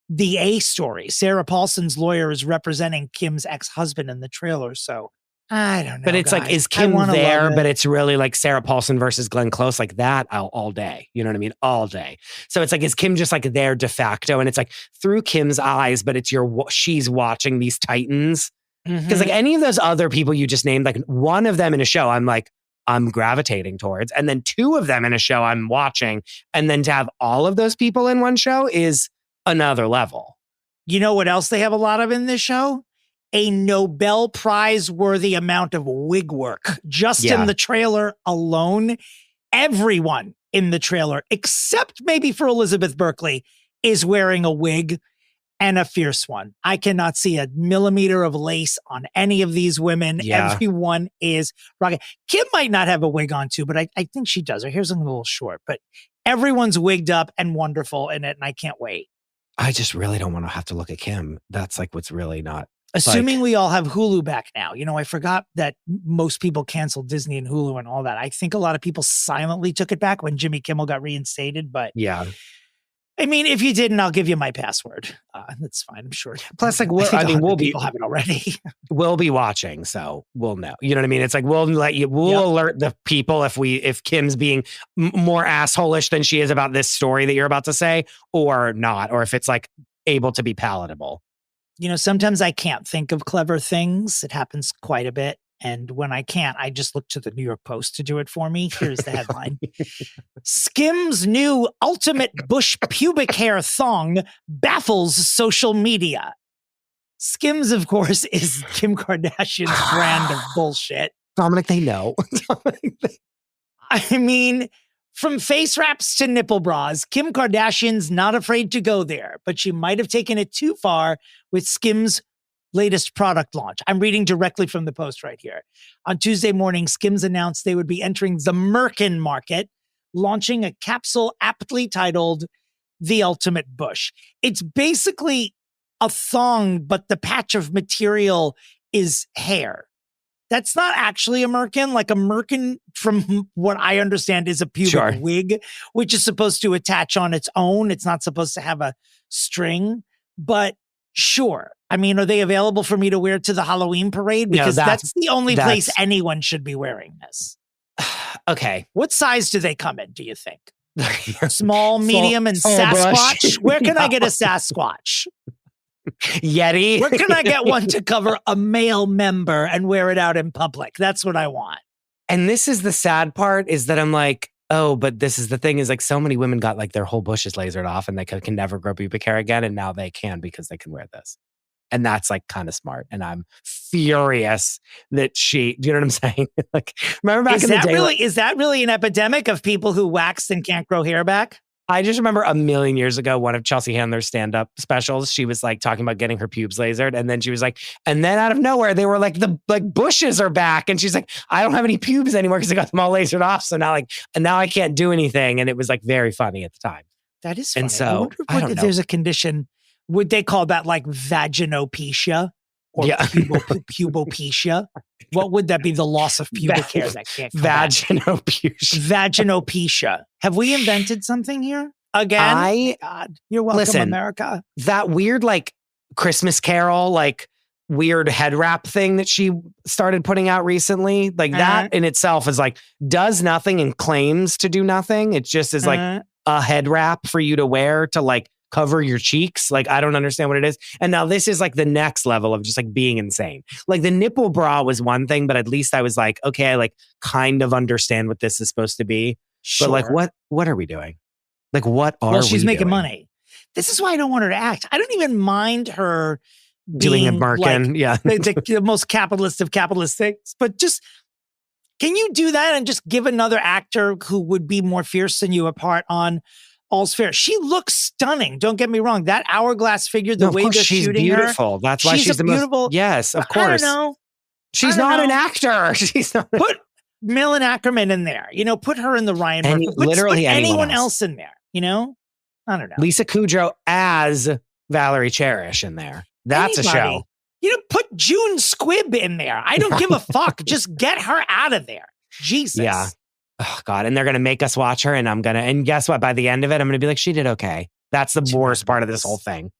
the A story. Sarah Paulson's lawyer is representing Kim's ex-husband in the trailer, so. I don't know. But it's like, is Kim there? But it's really like Sarah Paulson versus Glenn Close, like that all day. You know what I mean? All day. So it's like, is Kim just like there de facto? And it's like through Kim's eyes, but it's she's watching these titans. Because like any of those other people you just named, like one of them in a show, I'm gravitating towards. And then two of them in a show I'm watching. And then to have all of those people in one show is another level. You know what else they have a lot of in this show? A Nobel Prize worthy amount of wig work. Just in the trailer alone, everyone in the trailer, except maybe for Elizabeth Berkley, is wearing a wig and a fierce one. I cannot see a millimeter of lace on any of these women. Yeah. Everyone is rocking. Kim might not have a wig on too, but I think she does. Her hair's a little short, but everyone's wigged up and wonderful in it, and I can't wait. I just really don't want to have to look at Kim. That's like what's really not. Assuming we all have Hulu back now. You know, I forgot that most people canceled Disney and Hulu and all that. I think a lot of people silently took it back when Jimmy Kimmel got reinstated. But yeah, I mean, if you didn't, I'll give you my password. That's fine. I'm sure. Plus, like, we'll have it already. We'll be watching, so we'll know. You know what I mean? It's like we'll alert the people if Kim's being more assholish than she is about this story that you're about to say, or not, or if it's like able to be palatable. You know, sometimes I can't think of clever things. It happens quite a bit. And when I can't, I just look to the New York Post to do it for me. Here's the headline. Skims' new ultimate bush pubic hair thong baffles social media. Skims, of course, is Kim Kardashian's brand of bullshit. Dominic, they know. I mean, from face wraps to nipple bras, Kim Kardashian's not afraid to go there, but she might have taken it too far with Skims' latest product launch. I'm reading directly from the Post right here. On Tuesday morning, Skims announced they would be entering the Merkin market, launching a capsule aptly titled The Ultimate Bush. It's basically a thong, but the patch of material is hair. That's not actually a merkin. Like a merkin, from what I understand, is a pubic wig, which is supposed to attach on its own. It's not supposed to have a string, but sure. I mean, are they available for me to wear to the Halloween parade? Because that's the only place anyone should be wearing this. Okay. What size do they come in, do you think? Small, medium, and Sasquatch? Where can I get a Sasquatch? Yeti. Where can I get one to cover a male member and wear it out in public? That's what I want. And this is the sad part, is that I'm like, oh, but this is the thing, is like so many women got like their whole bushes lasered off and they can never grow pubic hair again. And now they can because they can wear this. And that's like kind of smart. And I'm furious that do you know what I'm saying? Like, remember back in the day. Is that really an epidemic of people who waxed and can't grow hair back? I just remember a million years ago, one of Chelsea Handler's stand-up specials, she was like talking about getting her pubes lasered. And then she was like, and then out of nowhere, they were like, the bushes are back. And she's like, I don't have any pubes anymore because I got them all lasered off. So now now I can't do anything. And it was like very funny at the time. That is funny. And so I don't know. There's a condition, would they call that like vaginopecia or pubopecia? What would that be? The loss of pubic hair that can't come Vaginopecia. Vaginopecia. Have we invented something here? Again? God, you're welcome, America. That weird like Christmas Carol, like weird head wrap thing that she started putting out recently, like that in itself is like, does nothing and claims to do nothing. It just is like a head wrap for you to wear to like cover your cheeks. Like, I don't understand what it is. And now this is like the next level of just like being insane. Like the nipple bra was one thing, but at least I was like, okay, I like kind of understand what this is supposed to be. Sure. But like, what are we doing? Like, what are we doing? Well, she's making money. This is why I don't want her to act. I don't even mind her doing a merkin. Like, the most capitalist of capitalist things. But just, can you do that and just give another actor who would be more fierce than you a part on All's Fair? She looks stunning. Don't get me wrong. That hourglass figure, the way they're shooting her. She's beautiful. That's why she's the most. Yes, of course. I don't know. She's not an actor. She's not. Put Millen Ackerman in there. You know, put her in the Ryan Murphy. Literally anyone else in there. You know, I don't know. Lisa Kudrow as Valerie Cherish in there. That's a show. You know, put June Squibb in there. I don't give a fuck. Just get her out of there. Jesus. Yeah. Oh, God. And they're going to make us watch her. And guess what? By the end of it, I'm going to be like, she did okay. That's the worst part of this whole thing.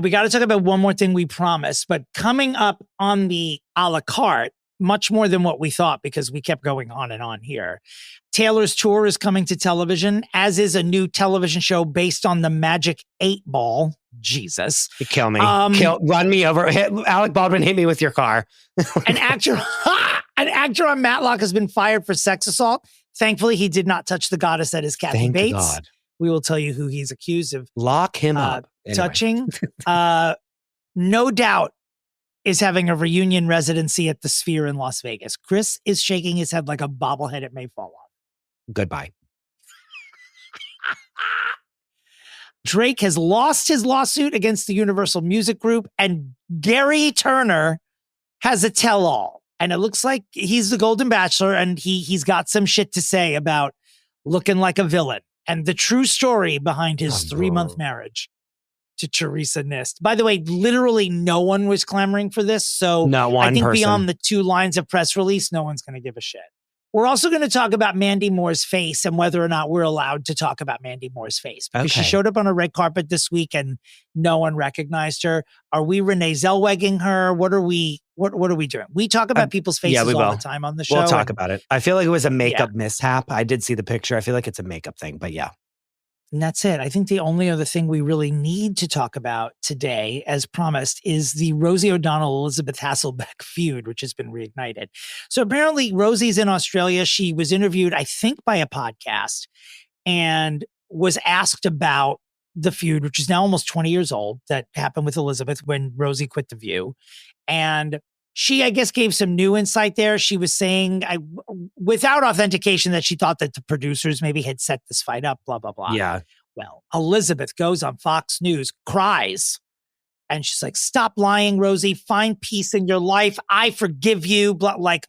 We got to talk about one more thing we promised, but coming up on the a la carte, much more than what we thought, because we kept going on and on here. Taylor's tour is coming to television, as is a new television show based on the Magic 8 Ball. Jesus. You kill me. Run me over. Alec Baldwin, hit me with your car. An actor on Matlock has been fired for sex assault. Thankfully, he did not touch the goddess that is Kathy Bates. God. We will tell you who he's accused of Lock him up. Anyway. touching. No doubt is having a reunion residency at the Sphere in Las Vegas. Chris is shaking his head like a bobblehead. It may fall off. Goodbye. Drake has lost his lawsuit against the Universal Music Group, and Gary Turner has a tell-all. And it looks like he's the Golden Bachelor, and he's got some shit to say about looking like a villain and the true story behind his 3-month marriage to Teresa Nist. By the way, literally no one was clamoring for this. So not one I think person. Beyond the 2 lines of press release, no one's going to give a shit. We're also going to talk about Mandy Moore's face and whether or not we're allowed to talk about Mandy Moore's face. Because she showed up on a red carpet this week and no one recognized her. Are we Renee Zellwegging her? What are we doing? We talk about people's faces all the time on the show. We'll talk about it. I feel like it was a makeup mishap. I did see the picture. I feel like it's a makeup thing, but yeah. And that's it. I think the only other thing we really need to talk about today, as promised, is the Rosie O'Donnell-Elizabeth Hasselbeck feud, which has been reignited. So apparently Rosie's in Australia. She was interviewed, I think, by a podcast and was asked about the feud, which is now almost 20 years old, that happened with Elizabeth when Rosie quit The View. And she, I guess, gave some new insight there. She was saying, without authentication, that she thought that the producers maybe had set this fight up, blah, blah, blah. Yeah. Well, Elizabeth goes on Fox News, cries, and she's like, stop lying, Rosie. Find peace in your life. I forgive you. Like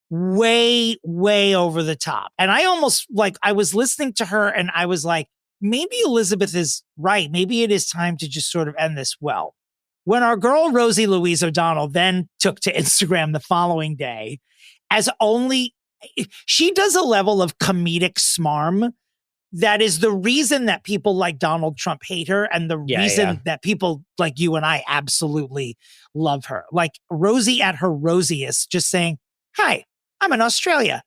way, way over the top. And I almost, I was listening to her and I was like, maybe Elizabeth is right. Maybe it is time to just sort of end this well. When our girl Rosie Louise O'Donnell then took to Instagram the following day, she does a level of comedic smarm that is the reason that people like Donald Trump hate her and the reason that people like you and I absolutely love her. Like Rosie at her rosiest, just saying, hi, I'm in Australia,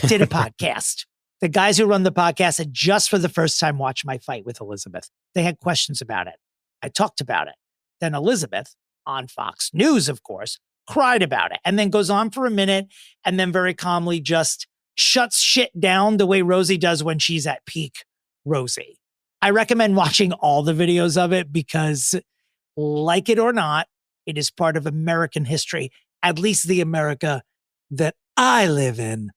did a podcast. The guys who run the podcast had just for the first time watched my fight with Elizabeth. They had questions about it. I talked about it. Then Elizabeth, on Fox News, of course, cried about it and then goes on for a minute and then very calmly just shuts shit down the way Rosie does when she's at peak Rosie. I recommend watching all the videos of it because, like it or not, it is part of American history, at least the America that I live in,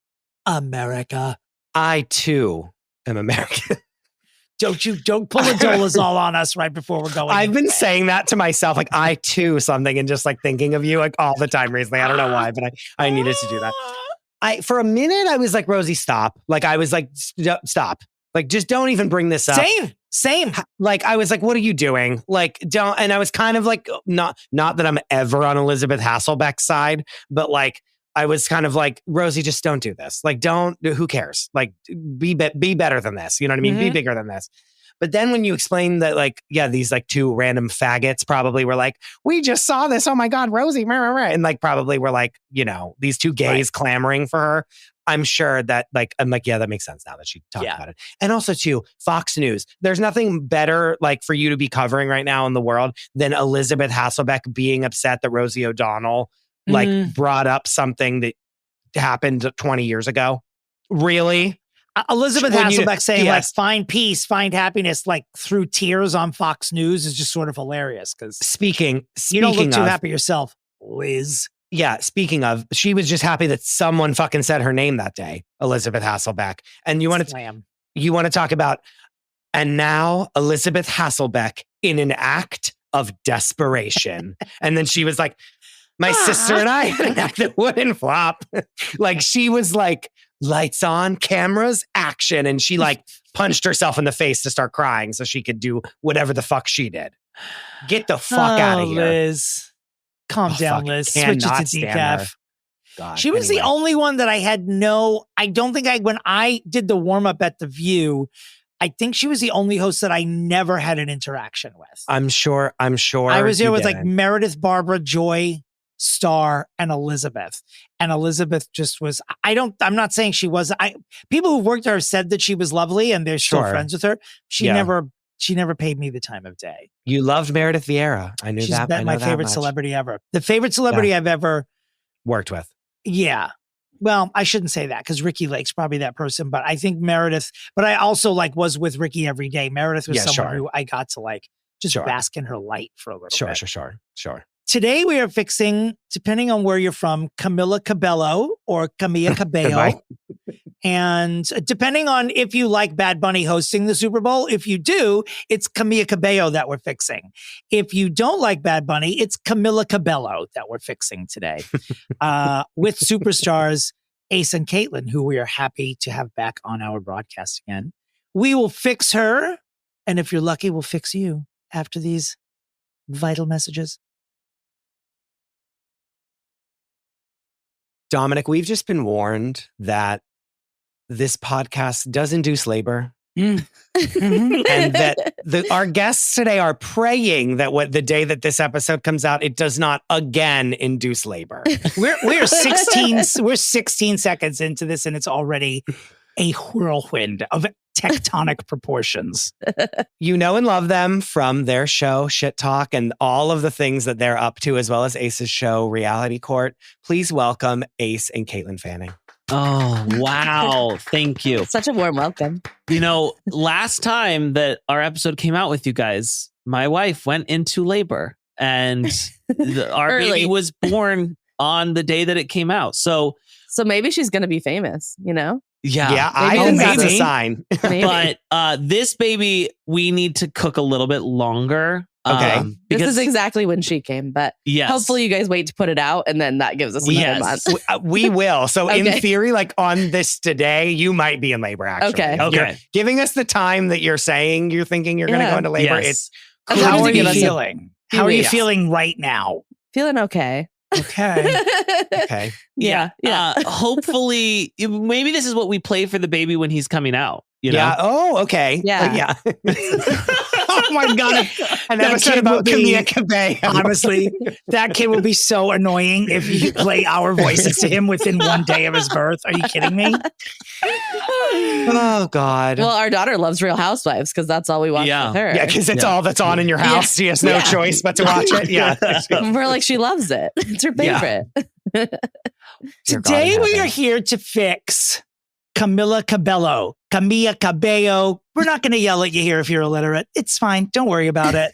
America. I, too, am American. Don't pull a dolazol on us right before we're going. I've been saying that to myself, like I too something, and just like thinking of you like all the time recently. I don't know why, but I needed to do that. For a minute, I was like, Rosie, stop. Like I was like, stop. Like just don't even bring this up. Same. Like I was like, what are you doing? Like don't. And I was kind of like, not that I'm ever on Elizabeth Hasselbeck's side, but like I was kind of like, Rosie, just don't do this. Like, who cares? Like, be better than this. You know what I mean? Be bigger than this. But then when you explain that, like, yeah, these like 2 random faggots probably were like, we just saw this. Oh my God, Rosie. And like, probably were like, you know, these 2 gays clamoring for her. I'm sure that like, I'm like, yeah, that makes sense now that she talked about it. And also too, Fox News. There's nothing better like for you to be covering right now in the world than Elizabeth Hasselbeck being upset that Rosie O'Donnell brought up something that happened 20 years ago. Really? Elizabeth Hasselbeck saying like, find peace, find happiness, like through tears on Fox News is just sort of hilarious. Because speaking you don't look too happy yourself, Liz. Yeah. Speaking of, she was just happy that someone fucking said her name that day, Elizabeth Hasselbeck. And you want to talk about, and now Elizabeth Hasselbeck in an act of desperation. And then she was like, my sister and I had an act that wouldn't flop. Like she was like, lights on, cameras, action. And she like punched herself in the face to start crying so she could do whatever the fuck she did. Get the fuck out of here. Liz. Calm down, Liz. Switch it to decaf. God, she was the only one that I had when I did the warm up at The View, I think she was the only host that I never had an interaction with. I'm sure. I was there with like Meredith, Barbara, Joy, Star, and Elizabeth. And Elizabeth just was, I'm not saying she was, people who worked there said that she was lovely and they're still friends with her. She never paid me the time of day. You loved Meredith Vieira. I knew She's that. my favorite celebrity ever. The favorite celebrity I've ever worked with. Yeah. well, I shouldn't say that because Ricky Lake's probably that person, but I think Meredith, but I also like was with Ricky every day. Meredith was someone who I got to like just bask in her light for a little bit. Sure. Today we are fixing, depending on where you're from, Camila Cabello or Camila Cabello. And depending on if you like Bad Bunny hosting the Super Bowl, if you do, it's Camila Cabello that we're fixing. If you don't like Bad Bunny, it's Camila Cabello that we're fixing today. With superstars Ace and Katelyn, who we are happy to have back on our broadcast again. We will fix her. And if you're lucky, we'll fix you after these vital messages. Dominic, we've just been warned that this podcast does induce labor. And that our guests today are praying that the day that this episode comes out, it does not again induce labor. We're 16 seconds into this and it's already a whirlwind of tectonic proportions. You know and love them from their show, Shit Talk, and all of the things that they're up to, as well as Ace's show, Reality Court. Please welcome Ace and Katelyn Fanning. Oh, wow. Thank you. Such a warm welcome. You know, last time that our episode came out with you guys, my wife went into labor and our baby was born on the day that it came out. So maybe she's going to be famous, you know? Yeah, I think that's a sign. But this baby, we need to cook a little bit longer. Okay. This is exactly when she came, but hopefully you guys wait to put it out and then that gives us another month. We will. So in theory, like on this today, you might be in labor actually. Okay. You're giving us the time that you're saying you're thinking you're going to go into labor. Yes. It's How are you feeling? How are you feeling right now? Feeling okay. Okay. Yeah. Hopefully, maybe this is what we play for the baby when he's coming out. You know? Yeah. Oh, okay. Yeah. Oh my God. An episode about Camila Cabello. Honestly, that kid will be so annoying if you play our voices to him within one day of his birth. Are you kidding me? Oh God. Well, our daughter loves Real Housewives because that's all we watch with her. Yeah, because it's all that's on in your house. She has no choice but to watch it. Yeah. We're like, she loves it. It's her favorite. Today we are here to fix Camila Cabello. Camila Cabello. We're not going to yell at you here if you're illiterate. It's fine. Don't worry about it.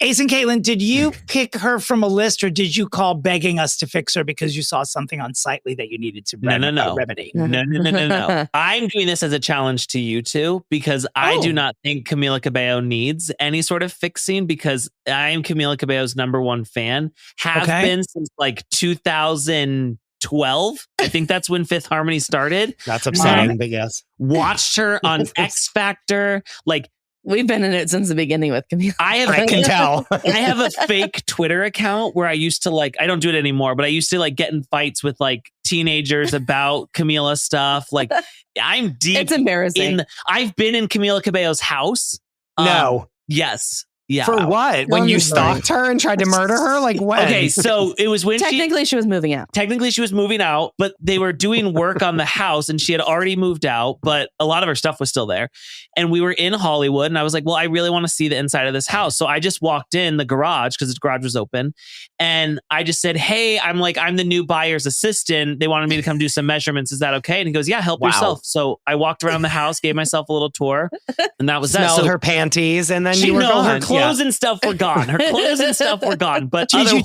Ace and Katelyn, did you pick her from a list or did you call begging us to fix her because you saw something unsightly that you needed to remedy? No. I'm doing this as a challenge to you two because I do not think Camila Cabello needs any sort of fixing because I am Camila Cabello's #1 fan. Have been since like 2012. I think that's when Fifth Harmony started. That's upsetting, but yes. Watched her on X Factor. Like, we've been in it since the beginning with Camila. I can tell. I have a fake Twitter account where I used to I don't do it anymore, but I used to get in fights with teenagers about Camila stuff. Like, I'm deep. It's embarrassing. I've been in Camila Cabello's house. No. Yes. Yeah. For what? When you stalked her and tried to murder her? Like when? Okay, so it was when Technically, she was moving out. Technically, she was moving out, but they were doing work on the house and she had already moved out, but a lot of her stuff was still there. And we were in Hollywood and I was like, well, I really want to see the inside of this house. So I just walked in the garage because the garage was open. And I just said, hey, I'm the new buyer's assistant. They wanted me to come do some measurements. Is that okay? And he goes, yeah, help yourself. So I walked around the house, gave myself a little tour, and that was Smelled that. So her panties and then you were gone. Her clothes and stuff were gone. Her clothes and stuff were gone. But did you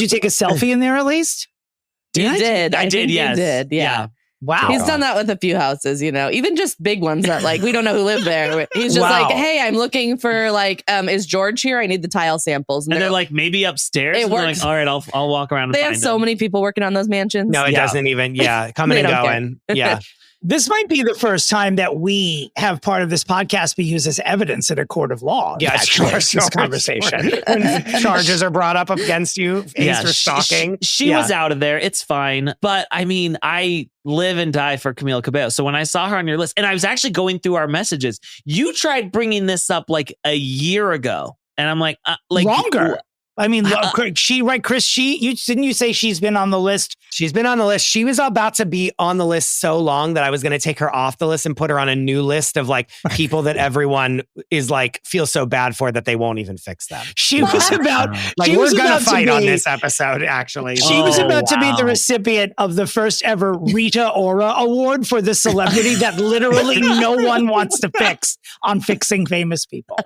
take a selfie in there at least? You did. I did. Yes. You did. Yeah. Wow. He's done that with a few houses, even just big ones that we don't know who live there. He's just like, hey, I'm looking for is George here? I need the tile samples. And they're like, maybe upstairs. It works. Like, all right, I'll walk around and they have so many people working on those mansions. No, it doesn't even. Yeah. Coming and going. Yeah. This might be the first time that we have part of this podcast be used as evidence in a court of law. Yeah, this conversation. Charges are brought up against you for stalking. She was out of there. It's fine. But I mean, I live and die for Camila Cabello. So when I saw her on your list, and I was actually going through our messages, you tried bringing this up a year ago. And I'm like, longer. I mean, Chris, didn't you say she's been on the list? She's been on the list. She was about to be on the list so long that I was going to take her off the list and put her on a new list of like people that everyone is like feels so bad for that they won't even fix them. She was about like we're going to fight on this episode. Actually, she was about to be the recipient of the first ever Rita Ora Award for the celebrity that literally no one wants to fix on fixing famous people.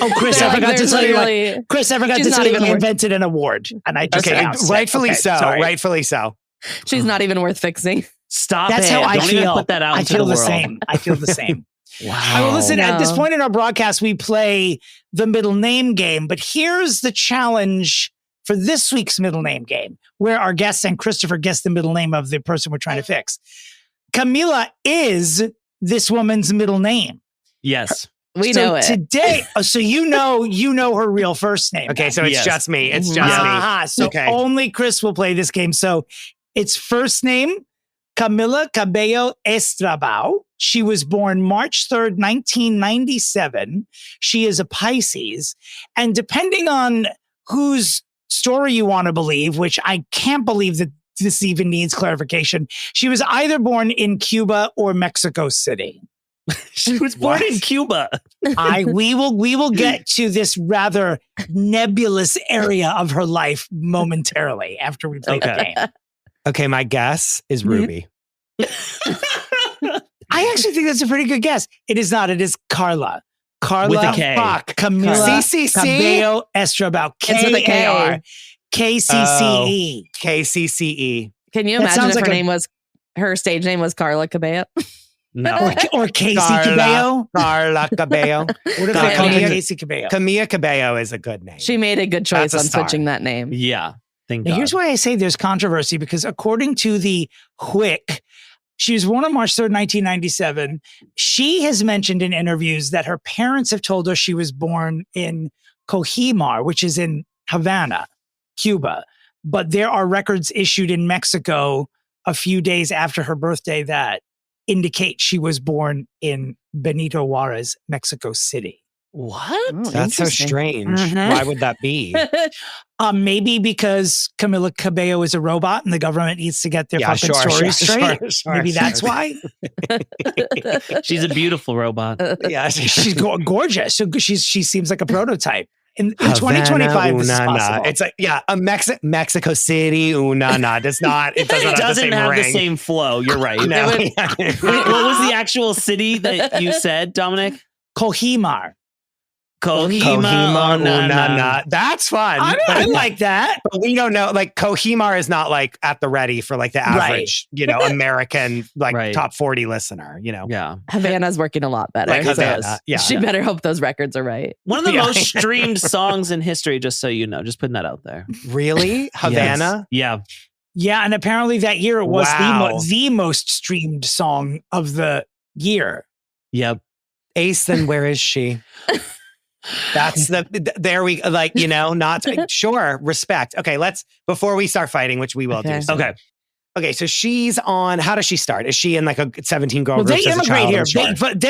Oh, Chris, I forgot to tell you. Chris, I forgot to tell you. Invented an award, and I just rightfully so. Sorry. Rightfully so. She's not even worth fixing. Stop. That's it. how I Don't feel. Even put that out. I into feel the the world. same. I feel the same. Wow. Well, listen. At this point in our broadcast, we play the middle name game. But here's the challenge for this week's middle name game, where our guests and Christopher guess the middle name of the person we're trying to fix. Camila is this woman's middle name. Yes. We know it. Today, so you know her real first name. Okay, so it's just me. It's just me. So only Chris will play this game. So it's first name, Camila Cabello Estrabao. She was born March 3rd, 1997. She is a Pisces. And depending on whose story you want to believe, which I can't believe that this even needs clarification, she was either born in Cuba or Mexico City. She was born in Cuba. We will get to this rather nebulous area of her life momentarily after we play the game. Okay, my guess is Ruby. I actually think that's a pretty good guess. It is not. It is Carla. Carla with a K. Camila Cabello Estrabao. K-A-R. KCCE. KCCE. Can you imagine if her stage name was Carla Cabello? No. Or Casey Cabello. Carla Cabello. What if they call her Casey Cabello? Camila Cabello is a good name. She made a good choice on switching that name. Yeah. Thank now, God. here's why I say there's controversy, because according to the WHIC, she was born on March 3rd, 1997. She has mentioned in interviews that her parents have told her she was born in Cojimar, which is in Havana, Cuba. But there are records issued in Mexico a few days after her birthday that indicate she was born in Benito Juarez, Mexico City. What? Oh, that's so strange. Why would that be? Maybe because Camila Cabello is a robot and the government needs to get their fucking stories straight. Maybe that's why. She's a beautiful robot. Yeah, she's gorgeous. So she seems like a prototype. In 2025, this is possible. It's like, a Mexico City, na. Does not. It doesn't have the same flow. You're right. No. Wait, what was the actual city that you said, Dominic? Cojimar. Cojimar, na. That's fun. I like that. But we don't know. Like Cojimar is not like at the ready for like the average, American top 40 listener. Yeah. Havana's working a lot better. Like Havana, She better hope those records are right. One of the most streamed songs in history, just so you know, just putting that out there. Really, Havana? Yes. Yeah, and apparently that year it was the most streamed song of the year. Yep. Ace, then where is she? That's there we sure, respect. Okay, before we start fighting, which we will do. So. Okay, so she's on, how does she start? Is she in like a 17-girl group? They immigrate here.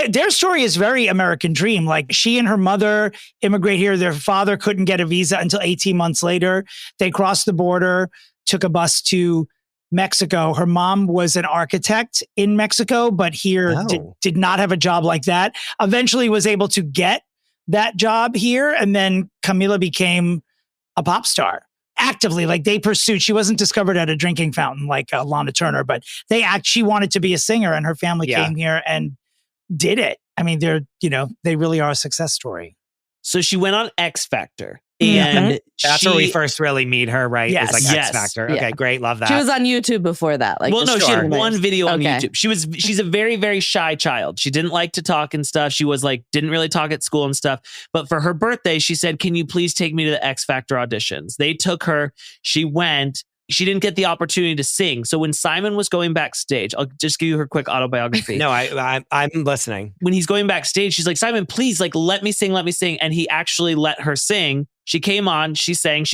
Their story is very American dream. Like she and her mother immigrate here. Their father couldn't get a visa until 18 months later. They crossed the border, took a bus to Mexico. Her mom was an architect in Mexico, but here did not have a job like that. Eventually was able to get that job here. And then Camila became a pop star actively. Like they pursued, she wasn't discovered at a drinking fountain like Lana Turner, but she wanted to be a singer and her family came here and did it. I mean, they really are a success story. So she went on X Factor. And that's where we first really meet her, right? Yes. It's like X Factor. Yeah. Okay, great. Love that. She was on YouTube before that. She had one video on YouTube. She's a very, very shy child. She didn't like to talk and stuff. She was didn't really talk at school and stuff. But for her birthday, she said, "Can you please take me to the X Factor auditions?" They took her. She went. She didn't get the opportunity to sing. So when Simon was going backstage, I'll just give you her quick autobiography. No, I'm listening. When he's going backstage, she's like, "Simon, please, let me sing. And he actually let her sing. She came on, she sang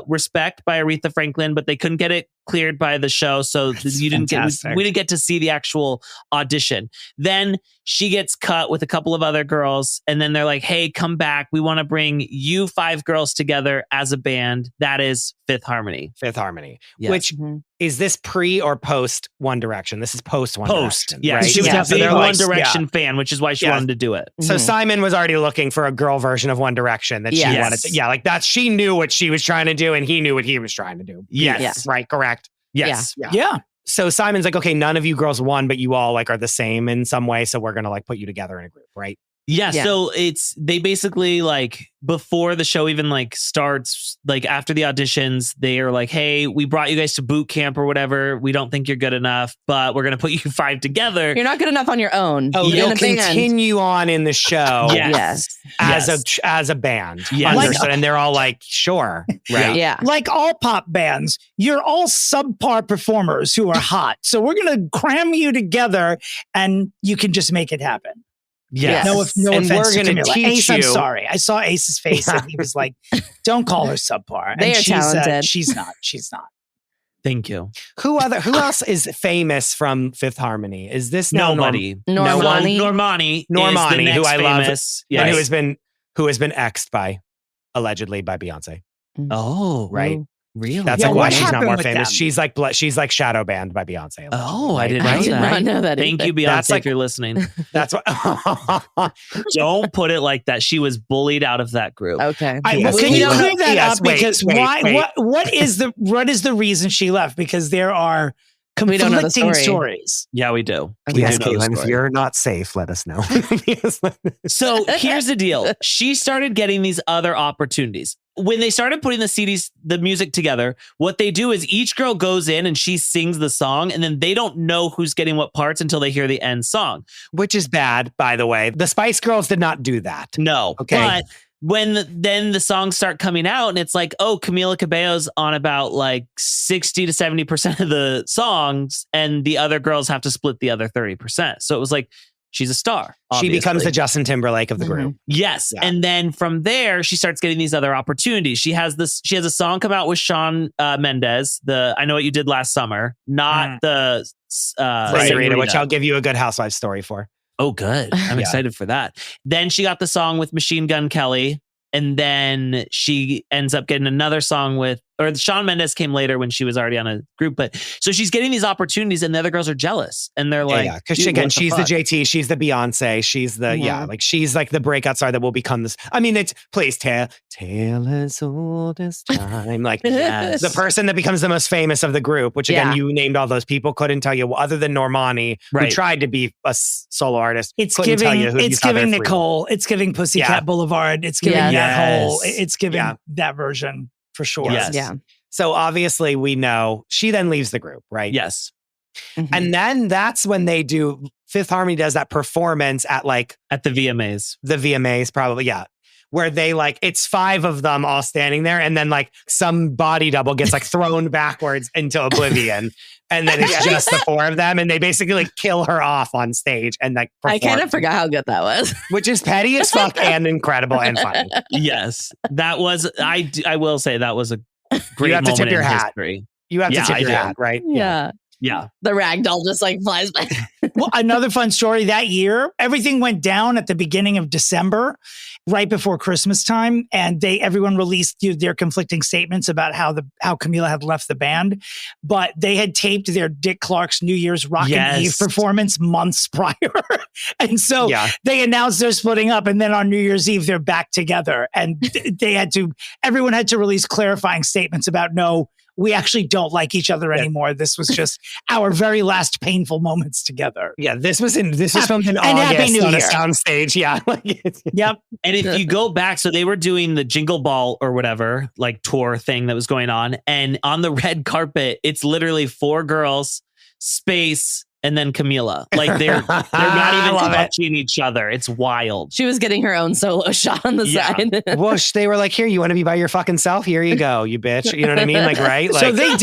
Respect by Aretha Franklin, but they couldn't get it cleared by the show. So we didn't get to see the actual audition. Then she gets cut with a couple of other girls. And then they're like, hey, come back. We want to bring you 5 girls together as a band. That is Fifth Harmony. Fifth Harmony. Yes. Which is this pre or post One Direction? This is post One Direction. Yeah, right? she was a big they're One Direction fan, which is why she wanted to do it. So Simon was already looking for a girl version of One Direction that she wanted to. Yeah, like that. She knew what she was trying to do and he knew what he was trying to do. Yes. Right. Correct. Yes. Yeah. So Simon's like, okay, none of you girls won, but you all like are the same in some way. So we're going to like put you together in a group. Right. Yeah, so they basically like before the show even like starts, like after the auditions, they are like, hey, we brought you guys to boot camp or whatever. We don't think you're good enough, but we're going to put you 5 together. You're not good enough on your own. Oh, you'll continue on in the show. As a band. Yes. Understood. And they're all like, sure. Right. Yeah. Like all pop bands, you're all subpar performers who are hot. So we're going to cram you together and you can just make it happen. Yes. No and offense we're to going to Camila. teach Ace, you. I'm sorry. I saw Ace's face and he was like, don't call her subpar. They and are talented. She's not. Thank you. Who else is famous from Fifth Harmony? Is this nobody? Normani, Normani, who I love, yes. and who has been exed by allegedly by Beyonce. Oh, right. Really? That's Yeah, like why what she's not happened more with famous. them? She's like shadow banned by Beyonce. Oh, I didn't I know did that. not know that. Thank you, Beyonce, That's like- if you're listening. That's what. Don't put it like that. She was bullied out of that group. Okay. Can Yes. you We don't clear know- that yes, up? wait, Because wait, why? wait. What is the reason she left? Because there are We don't know the conflicting story. stories. Yeah, we do. Okay. Yes, We do know the Katelyn, if story. you're not safe, let us know. So here's the deal. She started getting these other opportunities. When they started putting the music together, what they do is each girl goes in and she sings the song, and then they don't know who's getting what parts until they hear the end song. Which is bad, by the way. The Spice Girls did not do that. No. Okay. But then the songs start coming out and it's like, oh, Camila Cabello's on about like 60 to 70% of the songs, and the other girls have to split the other 30%. So it was like, she's a star. She becomes obviously. the Justin Timberlake of the group. Yes. Yeah. And then from there, she starts getting these other opportunities. She has a song come out with Shawn Mendes, I Know What You Did Last Summer, not the Senorita, which I'll give you a Good Housewives story for. Oh, good. I'm excited for that. Then she got the song with Machine Gun Kelly. And then she ends up getting another song or Shawn Mendes came later when she was already on a group. But so she's getting these opportunities and the other girls are jealous. And they're like, because again, she's the JT, she's the Beyonce, she's the, like she's like the breakout star that will become this. I mean, it's please tell as old as time. Like the person that becomes the most famous of the group, which again, you named all those people, couldn't tell you other than Normani, who tried to be a solo artist. It's giving Nicole. It's giving Pussycat Boulevard. It's giving that whole. It's giving that version for sure. Yes. Yeah. So obviously we know she then leaves the group, right? Yes. Mhm. And then that's when they do Fifth Harmony does that performance at the VMAs. The VMAs probably, where they it's 5 of them all standing there, and then some body double gets thrown backwards into oblivion, and then it's just the 4 of them, and they basically kill her off on stage and I perform, kind of forgot how good that was. which is petty as fuck and incredible and funny. Yes. That was, I will say that was a great You have to moment tip your in hat. history. You have to tip your I do. hat, right? Yeah. Yeah. The ragdoll just flies by. Well, another fun story that year, everything went down at the beginning of December, right before Christmas time. And everyone released their conflicting statements about how Camila had left the band. But they had taped their Dick Clark's New Year's Rockin' Eve performance months prior. And so they announced they're splitting up. And then on New Year's Eve, they're back together. And everyone had to release clarifying statements about, no, we actually don't like each other anymore. This was just our very last painful moments together. Yeah, this was filmed in and Happy August New on a Year. soundstage. Yeah. Yep. And if you go back, so they were doing the Jingle Ball or whatever, tour thing that was going on. And on the red carpet, it's literally 4 girls, space, and then Camila. They're not even touching each other. It's wild. She was getting her own solo shot on the side. Whoosh, they were like, here, you want to be by your fucking self? Here you go, you bitch. You know what I mean? Right? So they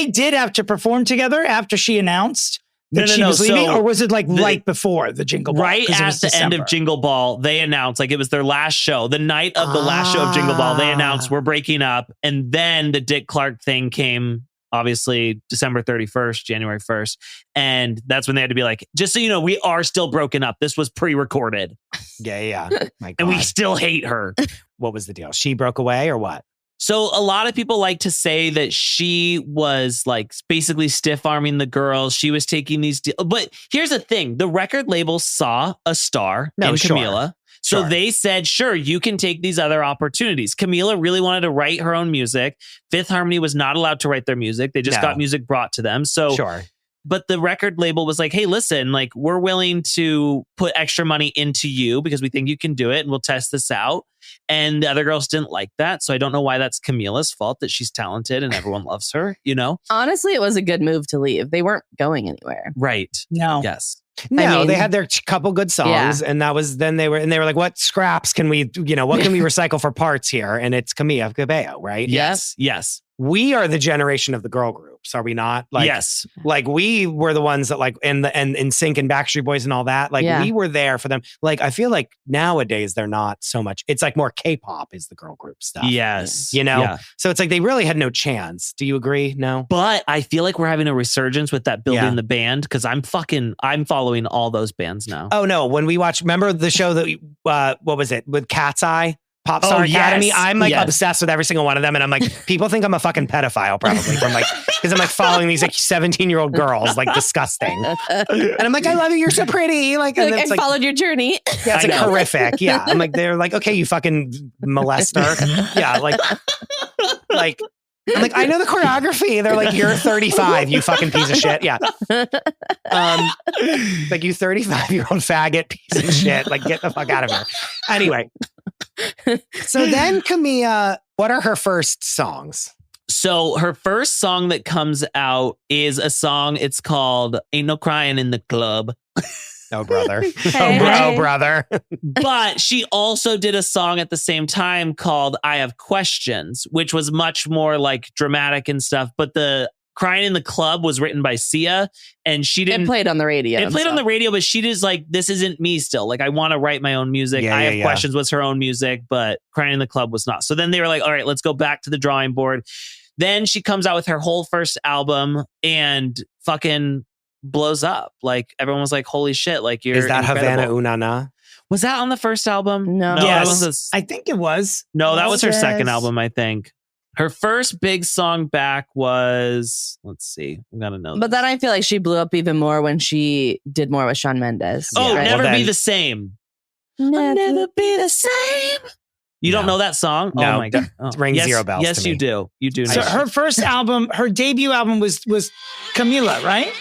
did have to perform together after she announced that she was leaving, or was it like right before the Jingle Ball? Right at the end of Jingle Ball, they announced, like, it was their last show. The night of the last show of Jingle Ball, they announced we're breaking up. And then the Dick Clark thing came, obviously, December 31st, January 1st. And that's when they had to be like, just so you know, we are still broken up. This was pre-recorded. Yeah. My God. And we still hate her. What was the deal? She broke away or what? So a lot of people like to say that she was like basically stiff arming the girls. She was taking these, but here's the thing: the record label saw a star in Camila, so they said, "Sure, you can take these other opportunities." Camila really wanted to write her own music. Fifth Harmony was not allowed to write their music; they just got music brought to them. So But the record label was like, hey, listen, like, we're willing to put extra money into you because we think you can do it and we'll test this out. And the other girls didn't like that. So I don't know why that's Camila's fault that she's talented and everyone loves her, you know? Honestly, it was a good move to leave. They weren't going anywhere. Right. No. Yes. No, they had their couple good songs, and that was then they were like, what scraps can we, what can we recycle for parts here? And it's Camila Cabello, right? Yes. Yes. We are the generation of the girl groups, are we not? Like, yes. Like we were the ones that like and NSYNC and Backstreet Boys and all that. Like we were there for them. Like I feel like nowadays they're not so much. It's like more K-pop is the girl group stuff. Yes. Yeah. So it's like they really had no chance. Do you agree? No. But I feel like we're having a resurgence with that building the band because I'm following all those bands now. Oh no! When we watch, remember the show that what was it with Cat's Eye? Pop Star Academy. Yes. I'm like obsessed with every single one of them. And I'm like, people think I'm a fucking pedophile probably from like, because I'm like following these like 17-year-old girls, like disgusting. And I'm like, I love you. You're so pretty. Like, and I followed your journey. Yeah, it's like horrific. Yeah. I'm like, they're like, okay, you fucking molester. Yeah. Like, I'm like, I know the choreography. They're like, you're 35, you fucking piece of shit. Yeah. Like, you 35-year-old faggot piece of shit. Like, get the fuck out of here. Anyway. So then Camila, what are her first songs? So her first song that comes out is a song. It's called Ain't No Crying in the Club. Oh, brother. Hey. Brother. But she also did a song at the same time called I Have Questions, which was much more like dramatic and stuff. But the Crying in the Club was written by Sia, and she didn't. It played on the radio. It played on the radio, but she just like, this isn't me still. Like, I want to write my own music. I Have Questions was her own music, but Crying in the Club was not. So then they were like, all right, let's go back to the drawing board. Then she comes out with her whole first album and fucking blows up. Like, everyone was like, holy shit, like, you're Is that incredible. Havana Unana? Was that on the first album? No. Yes. I think it was. No, that was her Yes. second album, I think. Her first big song back was, let's see, I'm gonna know. But then I feel like she blew up even more when she did more with Shawn Mendes. Oh, right? Never Well, Be then- the Same. Never be the same. You don't know that song? No. Oh my god. Oh. Rings yes, zero bells Yes, to me. you do. You do know. So her first album, her debut album was Camila, right?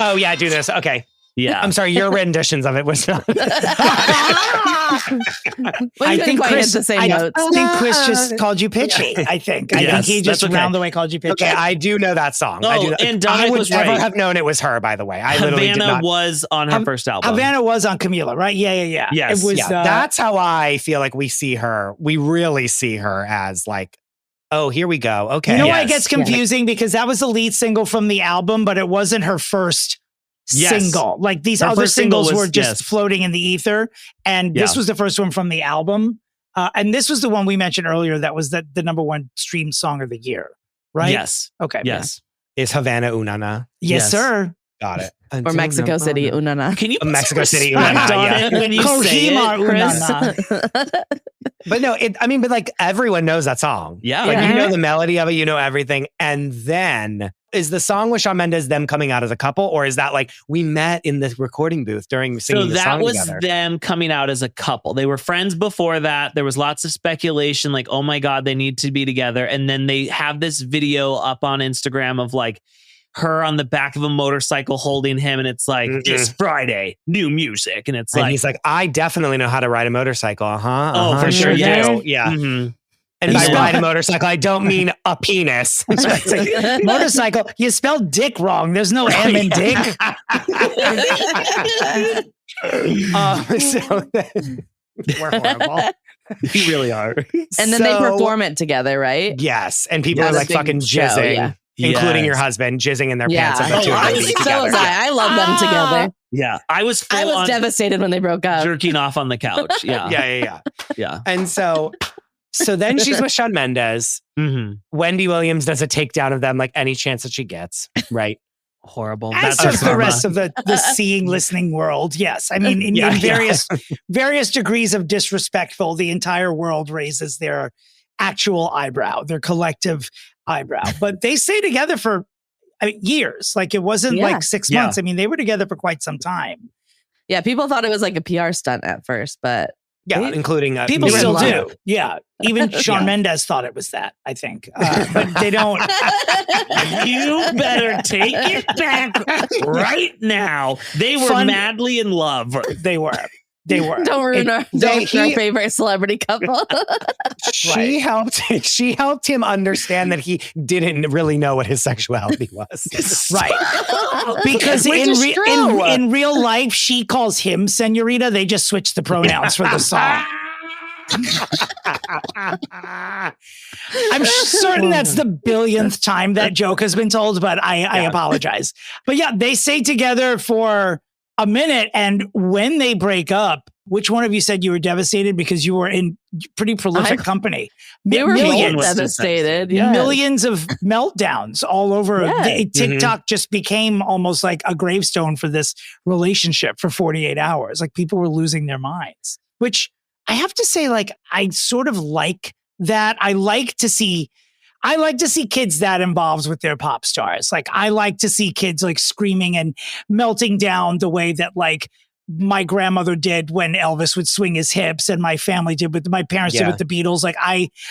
Oh, yeah, do this. Okay. yeah. I'm sorry, your renditions of it was not. I think Chris hit the same notes. I think Chris just called you pitchy. I think Yes, he just that's okay. round the way called you pitchy. Okay, I do know that song. I Oh, do know. and Dominic I would was never right. have known it was her, by the way. I literally did Havana not. was on her first album. Havana was on Camila, right? Yeah. Yes. It was. Yeah, that's how I feel like we see her. We really see her as like, oh, here we go. Okay. You know why it Yes. gets confusing? Because that was the lead single from the album, but it wasn't her first Yes. single. Like these Her other first single singles was- were just yes. floating in the ether. And this Yeah. was the first one from the album. And this was the one we mentioned earlier that was the number one streamed song of the year, right? Yes. Okay. Yes. Is Havana Unana? Yes, Yes. sir. Got it. Or Mexico City, Unana. Can you put Mexico some City, respect Unana, on yeah. it when you say Kohima it, Chris? Unana. But no, but like everyone knows that song. Yeah. Like Yeah. you know the melody of it, you know everything. And then is the song with Shawn Mendes them coming out as a couple, or is that like we met in the recording booth during singing So the that song was together? them coming out as a couple. They were friends before that. There was lots of speculation like, oh my God, they need to be together. And then they have this video up on Instagram of like her on the back of a motorcycle holding him. And it's like, this Friday, new music. And it's And like, he's like, I definitely know how to ride a motorcycle. Oh, for sure. you Yes. do. Yeah. mhm. And You by spell- ride a motorcycle, I don't mean a penis. It's like, motorcycle. You spelled dick wrong. There's no M in dick. So then, we're horrible. You really are. And then they So- perform it together, right? Yes. And people Yeah, are the like big fucking show, jizzing. yeah. including your husband, jizzing in their pants. Yeah. As the two of them Honestly, being so together. was I. I love them together. Yeah. I was devastated when they broke up. jerking off on the couch. Yeah. Yeah. And so then she's with Shawn Mendes. Mm-hmm. Wendy Williams does a takedown of them like any chance that she gets, right? Horrible. As That's does the karma. rest of the seeing, listening world. Yes. I mean, in various degrees of disrespectful, the entire world raises their actual eyebrow, their collective eyebrow. But they stay together for years. Like it wasn't like 6 months. I mean, they were together for quite some time. Yeah, people thought it was like a PR stunt at first, but including people Mira still Love. do. Yeah, even Shawn Mendes thought it was that. I think, but they don't. You better take it back right now. They were madly in love. They were. Don't ruin our favorite celebrity couple. She helped him understand that he didn't really know what his sexuality was. Right. Because in real life, she calls him senorita. They just switched the pronouns for the song. I'm certain that's the billionth time that joke has been told, but I apologize. But yeah, they stay together for a minute. And when they break up, which one of you said you were devastated because you were in pretty prolific company? They were millions, both devastated. Yes. Millions of meltdowns all over. Yes. TikTok just became almost like a gravestone for this relationship for 48 hours. Like people were losing their minds, which I have to say, like, I sort of like that. I like to see kids that involved with their pop stars. Like I like to see kids like screaming and melting down the way that like my grandmother did when Elvis would swing his hips and my family did with my parents did with the Beatles. Like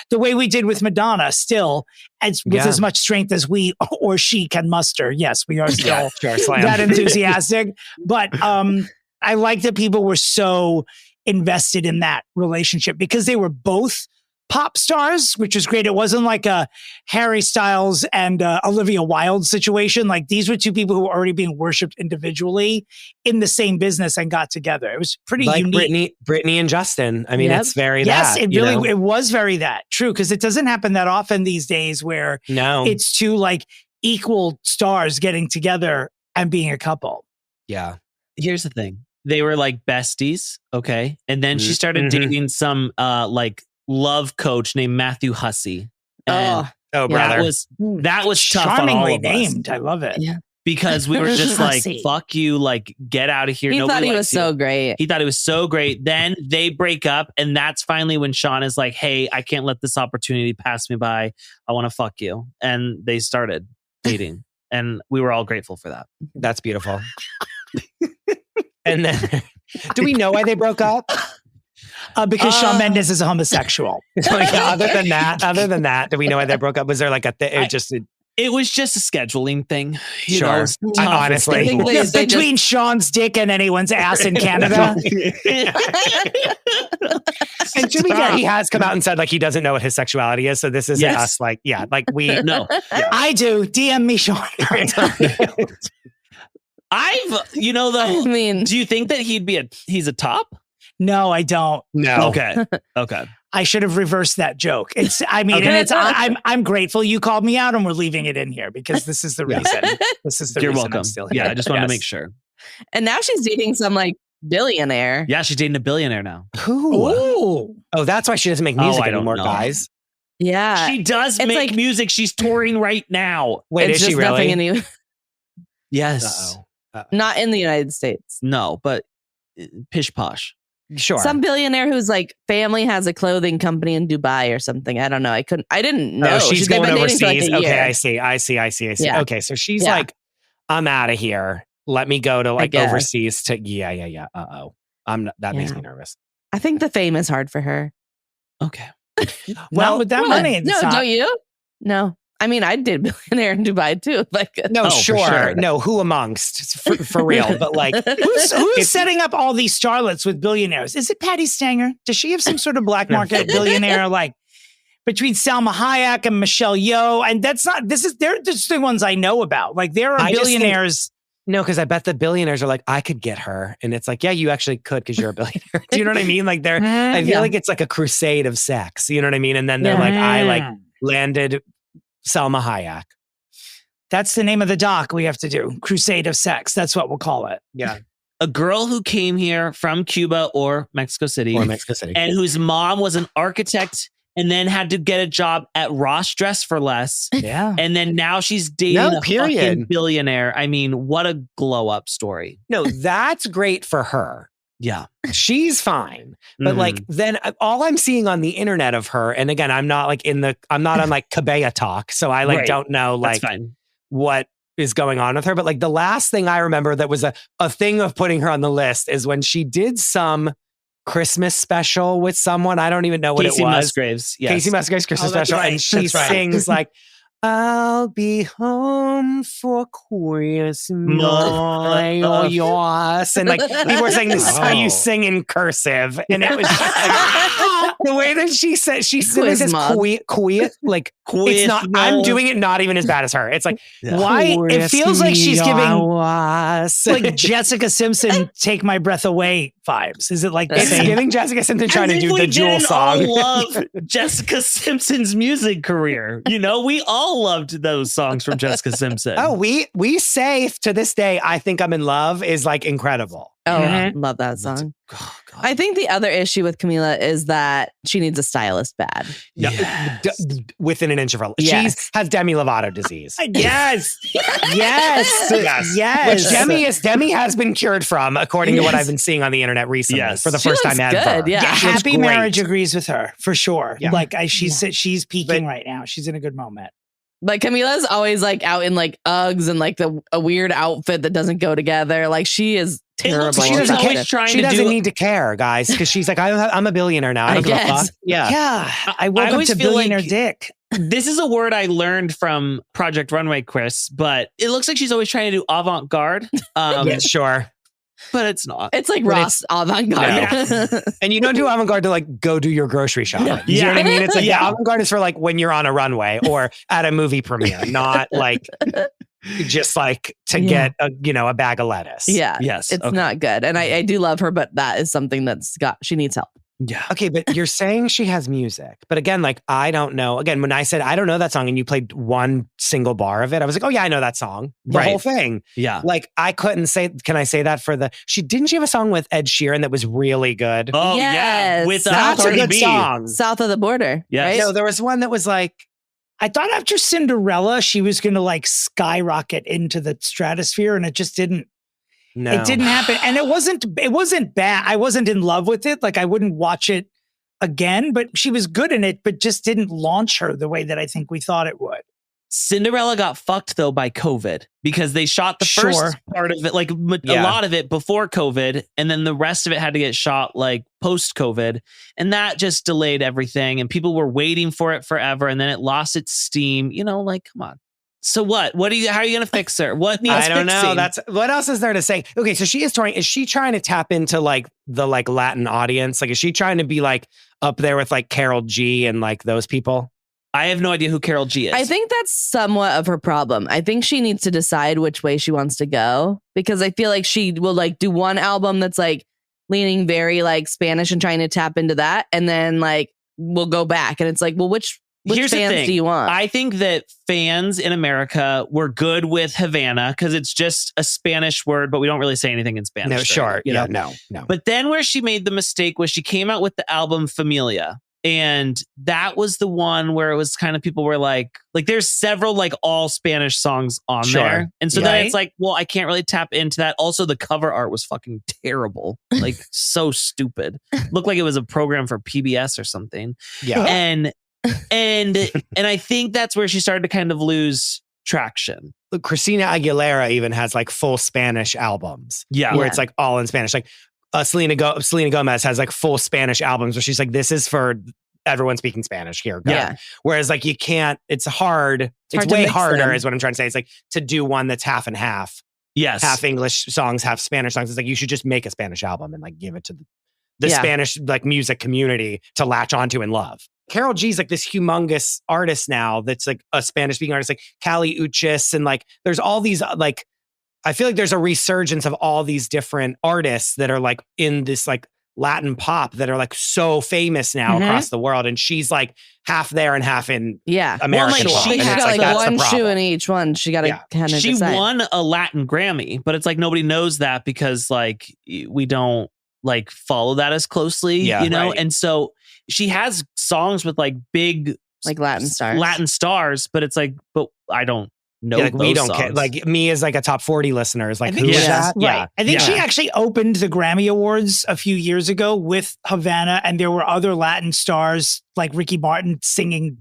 the way we did with Madonna still with as much strength as we or she can muster. Yes, we are still that enthusiastic. But I like that people were so invested in that relationship because they were both pop stars, which was great. It wasn't like a Harry Styles and Olivia Wilde situation. Like these were two people who were already being worshipped individually in the same business and got together. It was pretty unique. Britney and Justin. I mean, it's very it was very that true because it doesn't happen that often these days where it's two like equal stars getting together and being a couple. Yeah. Here's the thing. They were like besties. Okay. And then she started dating some like love coach named Matthew Hussey. And brother. That was tough. Charmingly on all of us. named. I love it. Yeah. Because we were just like, fuck you, like get out of here. He Nobody thought he likes was you. so great. He thought it was so great. Then they break up, and that's finally when Shawn is like, hey, I can't let this opportunity pass me by. I want to fuck you. And they started dating. And we were all grateful for that. That's beautiful. And then, do we know why they broke up? Because Shawn Mendes is a homosexual. Other than that, do we know why they broke up? Was there like it was just a scheduling thing. You Sure. know, it was tough. Honestly. Between Sean's dick and anyone's ass in Canada. And to be fair, he has come out and said like he doesn't know what his sexuality is. So this isn't us like, we No. I do. DM me, Shawn. Do you think that he's a top? No, I don't. No. Okay. I should have reversed that joke. I'm grateful you called me out and we're leaving it in here because this is the reason. This is the You're reason welcome. I'm still here. Yeah, I just wanted to make sure. And now she's dating some like billionaire. Yeah, she's dating a billionaire now. Who? Ooh. Oh, that's why she doesn't make music anymore, know. guys. Yeah. She does make music. She's touring right now. Wait, it's is she just really? Yes. Not in the United States. No, but pish posh. Sure. Some billionaire whose like family has a clothing company in Dubai or something. I don't know. I didn't know. Oh, she's going overseas. Like okay, I see. Yeah. Okay, so she's like, I'm out of here. Let me go to like overseas to that makes me nervous. I think the fame is hard for her. Okay. Well, with that money, it's not. Don't you? No. I mean, I did billionaire in Dubai too. If I could. No, sure. No, who amongst? For real. But like, who's setting up all these starlets with billionaires? Is it Patty Stanger? Does she have some sort of black market billionaire like between Salma Hayek and Michelle Yeoh? And they're just the ones I know about. Like there are billionaires. No, because I bet the billionaires are like, I could get her. And it's like, yeah, you actually could because you're a billionaire. Do you know what I mean? Like I feel like it's like a crusade of sex. You know what I mean? And then they're like, I like landed Salma Hayek. That's the name of the doc we have to do. Crusade of Sex. That's what we'll call it. Yeah. A girl who came here from Cuba or Mexico City. And whose mom was an architect and then had to get a job at Ross Dress for Less. Yeah. And then now she's dating a fucking billionaire. I mean, what a glow up story. No, that's great for her. Yeah. She's fine. But like, then all I'm seeing on the internet of her, and again, I'm not on like Cabello talk. So I like don't know like what is going on with her. But like the last thing I remember that was a thing of putting her on the list is when she did some Christmas special with someone. I don't even know what Casey it was. Musgraves. Yes. Casey Musgraves Christmas special. Right. And she sings like, I'll be home for Christmas. Oh, yes. And like people were saying, this is how you sing in cursive. And it was just like, the way that she said, she says quiet, like it's not, I'm doing it not even as bad as her. It's like, why? It feels like she's giving like Jessica Simpson, Take My Breath Away vibes. Is it like the same? Giving Jessica Simpson trying to do the Jewel song. We all love Jessica Simpson's music career. You know, we all loved those songs from Jessica Simpson. Oh, we say to this day, I Think I'm in Love is like incredible. Oh, love that song. I think the other issue with Camila is that she needs a stylist bad. Within an inch of her. Yes. She has Demi Lovato disease. Yes. Yes. Which Demi has been cured from, according to what I've been seeing on the internet recently for the She first time looks ever. good, yeah. Happy Marriage agrees with her for sure. Yeah. Like she's peaking right now. She's in a good moment. Like Camila's always like out in like Uggs and like a weird outfit that doesn't go together. Like she is terrible. She doesn't, she doesn't need to care, guys, because she's like, I'm a billionaire now. I don't give a fuck. Yeah. I woke up to billionaire dick. This is a word I learned from Project Runway, Chris, but it looks like she's always trying to do avant-garde. Yeah, sure. But it's not. It's like Ross avant-garde. No. And you don't do avant-garde to like go do your grocery shopping. You know what I mean? It's like avant-garde is for like when you're on a runway or at a movie premiere, not like just like to get a bag of lettuce. Yeah. Yes. It's not good. And I do love her, but that is something she needs help. Yeah. Okay, but you're saying she has music. But again, like, I don't know. Again, when I said, I don't know that song and you played one single bar of it, I was like, oh yeah, I know that song. The whole thing. Yeah. Like, I couldn't say, can I say that for didn't she have a song with Ed Sheeran that was really good? Oh yes. yeah. With that's a good song. South of the Border. Yes. Right? No, there was one that was like, I thought after Cinderella, she was going to like skyrocket into the stratosphere and it just didn't. no. It didn't happen. And it wasn't bad. I wasn't in love with it. Like I wouldn't watch it again, but she was good in it, but just didn't launch her the way that I think we thought it would. Cinderella got fucked though by COVID because they shot the first part of it, like a lot of it before COVID. And then the rest of it had to get shot like post COVID. And that just delayed everything. And people were waiting for it forever. And then it lost its steam, like, come on. So what? How are you going to fix her? What needs I don't fixing? know. What else is there to say? Okay, so she is touring. Is she trying to tap into like the like Latin audience? Like, is she trying to be like up there with like Karol G and like those people? I have no idea who Karol G is. I think that's somewhat of her problem. I think she needs to decide which way she wants to go because I feel like she will like do one album that's like leaning very like Spanish and trying to tap into that. And then like we'll go back and it's like, well, which Here's fans the thing. do you want? I think that fans in America were good with Havana because it's just a Spanish word, but we don't really say anything in Spanish. No, sure. There, No. But then where she made the mistake was she came out with the album Familia. And that was the one where it was kind of people were like there's several like all Spanish songs on there. And so then it's like, well, I can't really tap into that. Also, the cover art was fucking terrible. Like so stupid. Looked like it was a program for PBS or something. Yeah. And I think that's where she started to kind of lose traction. Look, Christina Aguilera even has like full Spanish albums. Yeah. Where it's like all in Spanish. Like Selena Gomez has like full Spanish albums where she's like, this is for everyone speaking Spanish here. Go. Yeah. Whereas like you can't, it's hard. It's hard to way mix harder them. is what I'm trying to say. It's like to do one that's half and half. Yes. Half English songs, half Spanish songs. It's like you should just make a Spanish album and like give it to the Spanish like music community to latch onto and love. Karol G's like this humongous artist now that's like a Spanish speaking artist, like Kali Uchis. And like there's all these like, I feel like there's a resurgence of all these different artists that are like in this like Latin pop that are like so famous now across the world. And she's like half there and half in American Well, pop. she And She it's got like that's one the shoe problem. in each one. She got to kind of She decide. won a Latin Grammy, but it's like nobody knows that because like we don't like follow that as closely, you know? Right. And so she has songs with like big Like Latin stars. but it's like, but I don't know. Like we those don't care. songs. Like me as like a top 40 listener is like, I think who is she's- that? Right. I think she Yeah. actually opened the Grammy Awards a few years ago with Havana, and there were other Latin stars like Ricky Martin singing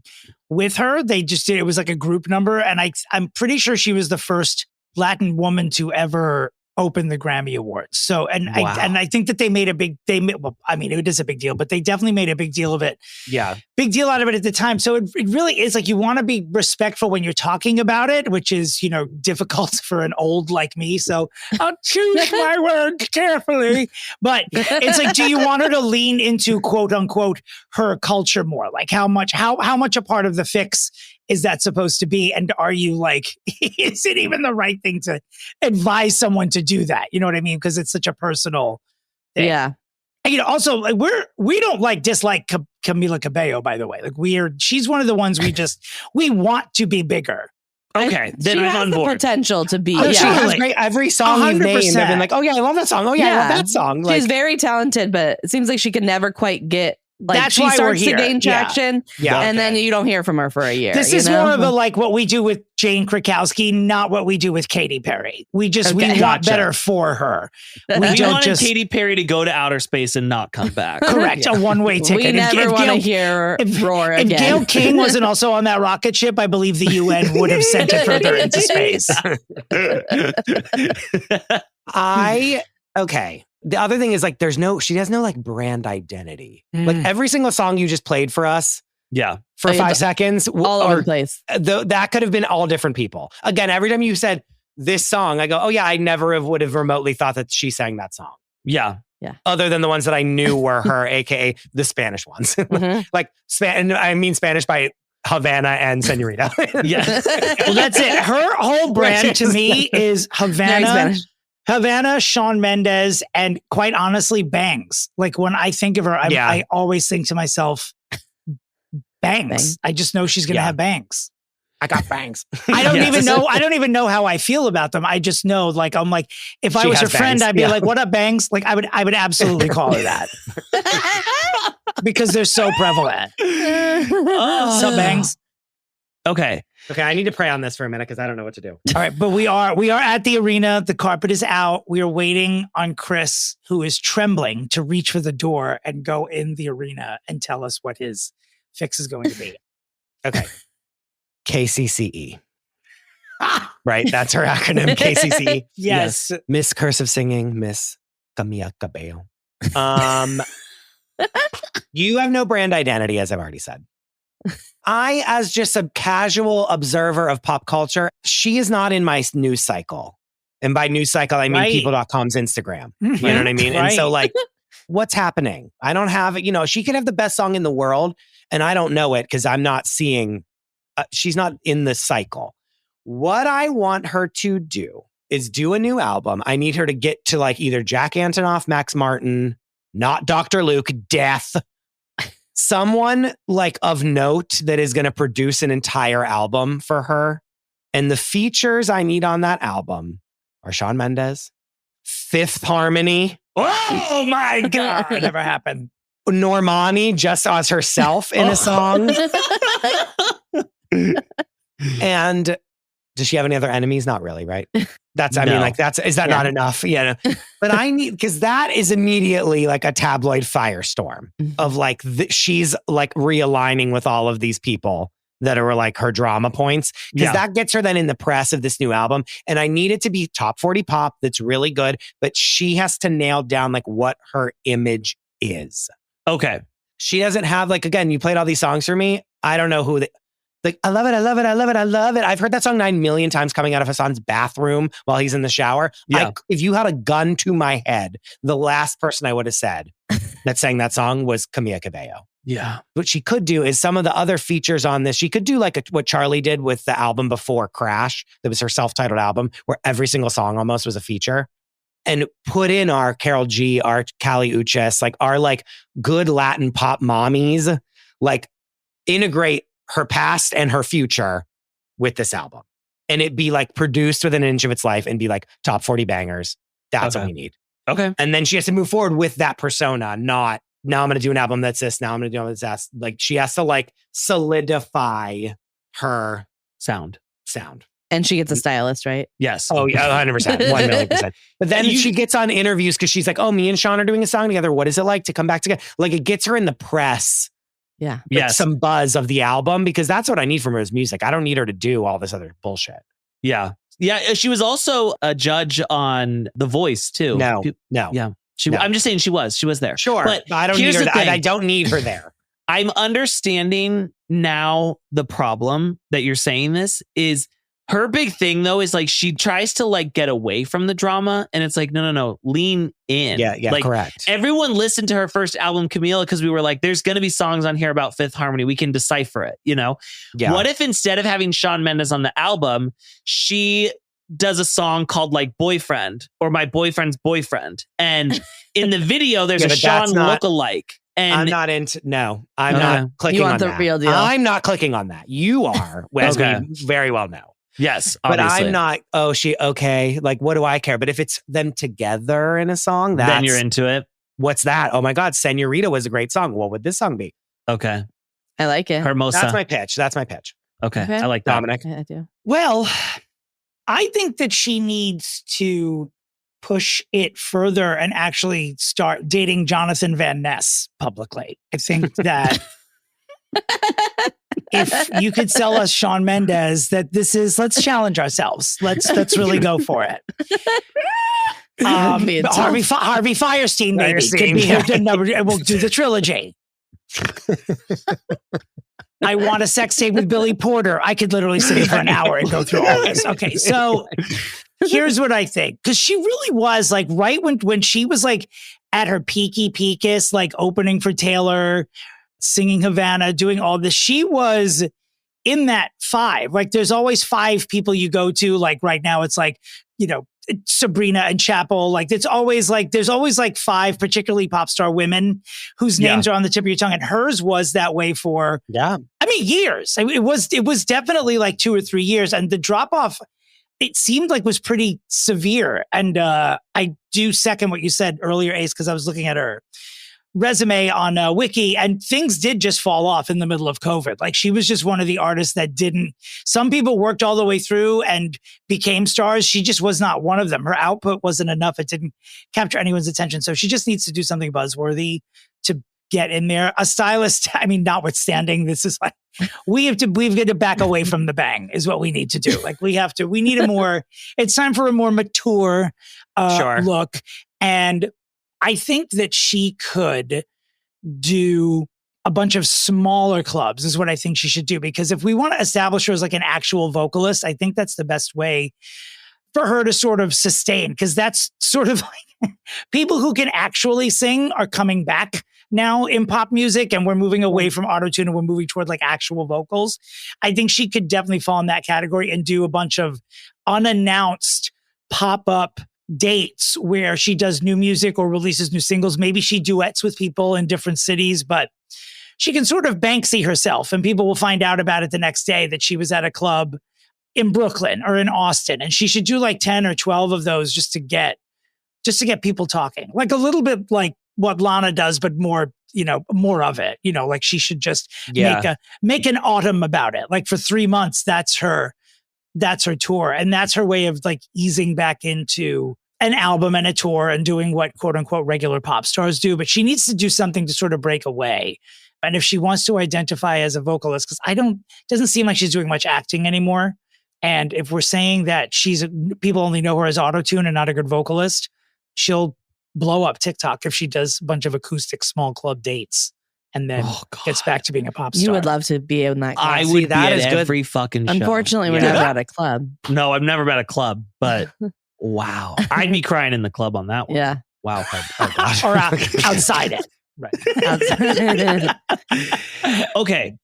with her. They just did, it was like a group number. And I'm pretty sure she was the first Latin woman to ever open the Grammy Awards. So, and Wow. I think that they made a big, well, I mean, it is a big deal, but they definitely made a big deal of it. Yeah. Big deal out of it at the time. So it really is like you want to be respectful when you're talking about it, which is, you know, difficult for an old like me. So I'll choose my words carefully. But it's like, do you want her to lean into quote unquote her culture more? Like how much a part of the fix is that supposed to be? And are you like, is it even the right thing to advise someone to do that? You know what I mean? Because it's such a personal thing. Yeah. And, you know, also like we don't like dislike Camila Cabello, by the way. Like she's one of the ones we want to be bigger. okay, then she I'm has on the board. potential to be. Oh, she Yeah. has Like, great, every song you've named, they've been like, oh yeah, I love that song. Oh yeah, I love that song. She's very talented, but it seems like she can never quite get. Like That's she why we're starts to here. gain Yeah. traction, Yeah. and then you don't hear from her for a year. This you is know? more of a like what we do with Jane Krakowski, not what we do with Katy Perry. We Okay. want Gotcha. better for her. We We don't wanted just Katy Perry to go to outer space and not come back. correct a one-way ticket. We If- never if want to Gail- hear roar If again. Gail King wasn't also on that rocket ship, I believe the UN would have sent it further into space. Okay. The other thing is like, she has no like brand identity. Like every single song you just played for us Yeah. for Oh, yeah, 5 seconds, all over the place. that could have been all different people. Again, every time you said this song, I go, oh yeah, I never would have remotely thought that she sang that song. Yeah. Other than the ones that I knew were her, aka the Spanish ones. Mhm. Like and I mean Spanish by Havana and Senorita. Yeah. Well, that's it. Her whole brand to me is Very Havana, Spanish. Shawn Mendes, and quite honestly, Bangs. Like when I think of her, I always think to myself, Bangs. Bang. I just know she's going to Yeah. have bangs. I got bangs. I don't Yes. even know. I don't even know how I feel about them. I just know, like, I'm like, if I She was her has friend, bangs. I'd be Yeah. like, "What up, bangs?" Like, I would absolutely call her that because they're so prevalent. Oh. Sup, bangs? Okay. Okay, I need to pray on this for a minute because I don't know what to do. All right, but we are at the arena. The carpet is out. We are waiting on Chris, who is trembling to reach for the door and go in the arena and tell us what his fix is going to be. Okay. KCCE. Right? That's her acronym, KCCE. Yes. Miss Cursive Singing, Miss Camila Cabello. You have no brand identity, as I've already said. I, as just a casual observer of pop culture, she is not in my news cycle. And by news cycle, I mean Right. people.com's Instagram. You know what I mean? And so, like, what's happening? I don't have it. You know, she could have the best song in the world, and I don't know it because I'm not seeing, she's not in the cycle. What I want her to do is do a new album. I need her to get to like either Jack Antonoff, Max Martin, not Dr. Luke, Death, someone like of note that is going to produce an entire album for her. And the features I need on that album are Shawn Mendes, Fifth Harmony. Oh my God. Never happened. Normani just as herself in a song. And does she have any other enemies? Not really, right? That's, I mean, No. like, is that not enough? Yeah. But I need, because that is immediately like a tabloid firestorm of like, she's like realigning with all of these people that are like her drama points. Because Yeah. that gets her then in the press of this new album. And I need it to be top 40 pop that's really good, but she has to nail down like what her image is. Okay. She doesn't have like, again, you played all these songs for me. I don't know who they, like, I love it. I love it. I love it. I love it. I've heard that song 9 million times coming out of Hassan's bathroom while he's in the shower. Yeah. If you had a gun to my head, the last person I would have said that sang that song was Camila Cabello. Yeah. What she could do is some of the other features on this. She could do like what Charlie did with the album before Crash. That was her self-titled album where every single song almost was a feature. and put in our Carol G, our Kali Uchis, like our like good Latin pop mommies, like integrate her past and her future with this album. And it be like produced within an inch of its life and be like top 40 bangers. That's what we need. Okay. And then she has to move forward with that persona, not now I'm going to do an album that's this. Now I'm going to do one that's that. Like she has to like solidify her sound. And she gets a stylist, right? Yes. Oh yeah, 100%, 1,000,000%. But then she gets on interviews because she's like, "Oh, me and Sean are doing a song together. What is it like to come back together?" Like it gets her in the press. Yeah. Yes. Some buzz of the album because that's what I need from her is music. I don't need her to do all this other bullshit. Yeah. Yeah. She was also a judge on The Voice too. No. Yeah. I'm just saying she was there. Sure. But I don't need her. I don't need her there. I'm understanding now the problem that you're saying this is her big thing though is like she tries to like get away from the drama and it's like no lean in. Yeah, like, correct. Everyone listened to her first album Camila because we were like there's going to be songs on here about Fifth Harmony, we can decipher it, you know. Yeah. What if instead of having Shawn Mendes on the album she does a song called like Boyfriend or My Boyfriend's Boyfriend, and in the video there's a Shawn lookalike. And I'm not into. No, I'm not clicking you want on the that. real deal. I'm not clicking on that. You are, as we very well know. Yes, but obviously. I'm not. Oh, okay. Like, what do I care? But if it's them together in a song, then you're into it. What's that? Oh my God, Senorita was a great song. What would this song be? Okay, I like it. Hermosa. That's my pitch. Okay. I like that. Dominic. I do. Well, I think that she needs to push it further and actually start dating Jonathan Van Ness publicly. I think that if you could sell us Shawn Mendes, that let's challenge ourselves. Let's really go for it. Harvey Fierstein maybe could be here. We'll do the trilogy. I want a sex tape with Billy Porter. I could literally sit here for an hour and go through all this. Okay, so here's what I think. Because she really was like right when she was like at her peakest, like opening for Taylor, singing Havana, doing all this. She was in that 5. Like there's always 5 people you go to. Like right now it's like, you know, Sabrina and Chapel. Like there's always like 5 particularly pop star women whose names are on the tip of your tongue. And hers was that way for years. It was definitely like 2 or 3 years. And the drop off, it seemed like was pretty severe. And I do second what you said earlier, Ace, because I was looking at her resume on Wiki, and things did just fall off in the middle of COVID. Like she was just one of the artists that didn't. Some people worked all the way through and became stars. She just was not one of them. Her output wasn't enough. It didn't capture anyone's attention. So she just needs to do something buzzworthy to get in there. A stylist, I mean, notwithstanding, this is like we've got to back away from the bang is what we need to do. Like we need it's time for a more mature look. And I think that she could do a bunch of smaller clubs is what I think she should do. Because if we want to establish her as like an actual vocalist, I think that's the best way for her to sort of sustain. Because that's sort of like people who can actually sing are coming back now in pop music, and we're moving away from autotune and we're moving toward like actual vocals. I think she could definitely fall in that category and do a bunch of unannounced pop-up dates where she does new music or releases new singles. Maybe she duets with people in different cities, but she can sort of Banksy herself and people will find out about it the next day that she was at a club in Brooklyn or in Austin. And she should do like 10 or 12 of those just to get people talking. Like a little bit like what Lana does, but more, more of it, like she should just make an autumn about it. Like for 3 months, that's her tour. And that's her way of like easing back into an album and a tour and doing what quote unquote regular pop stars do. But she needs to do something to sort of break away. And if she wants to identify as a vocalist, because doesn't seem like she's doing much acting anymore. And if we're saying that people only know her as autotune and not a good vocalist, she'll blow up TikTok if she does a bunch of acoustic small club dates and then gets back to being a pop star. You would love to be in that club. I would be at every fucking show. Unfortunately, we're never at a club. No, I've never been at a club, but wow. I'd be crying in the club on that one. Yeah. Wow. Oh, gosh. Or outside it. Right. Okay.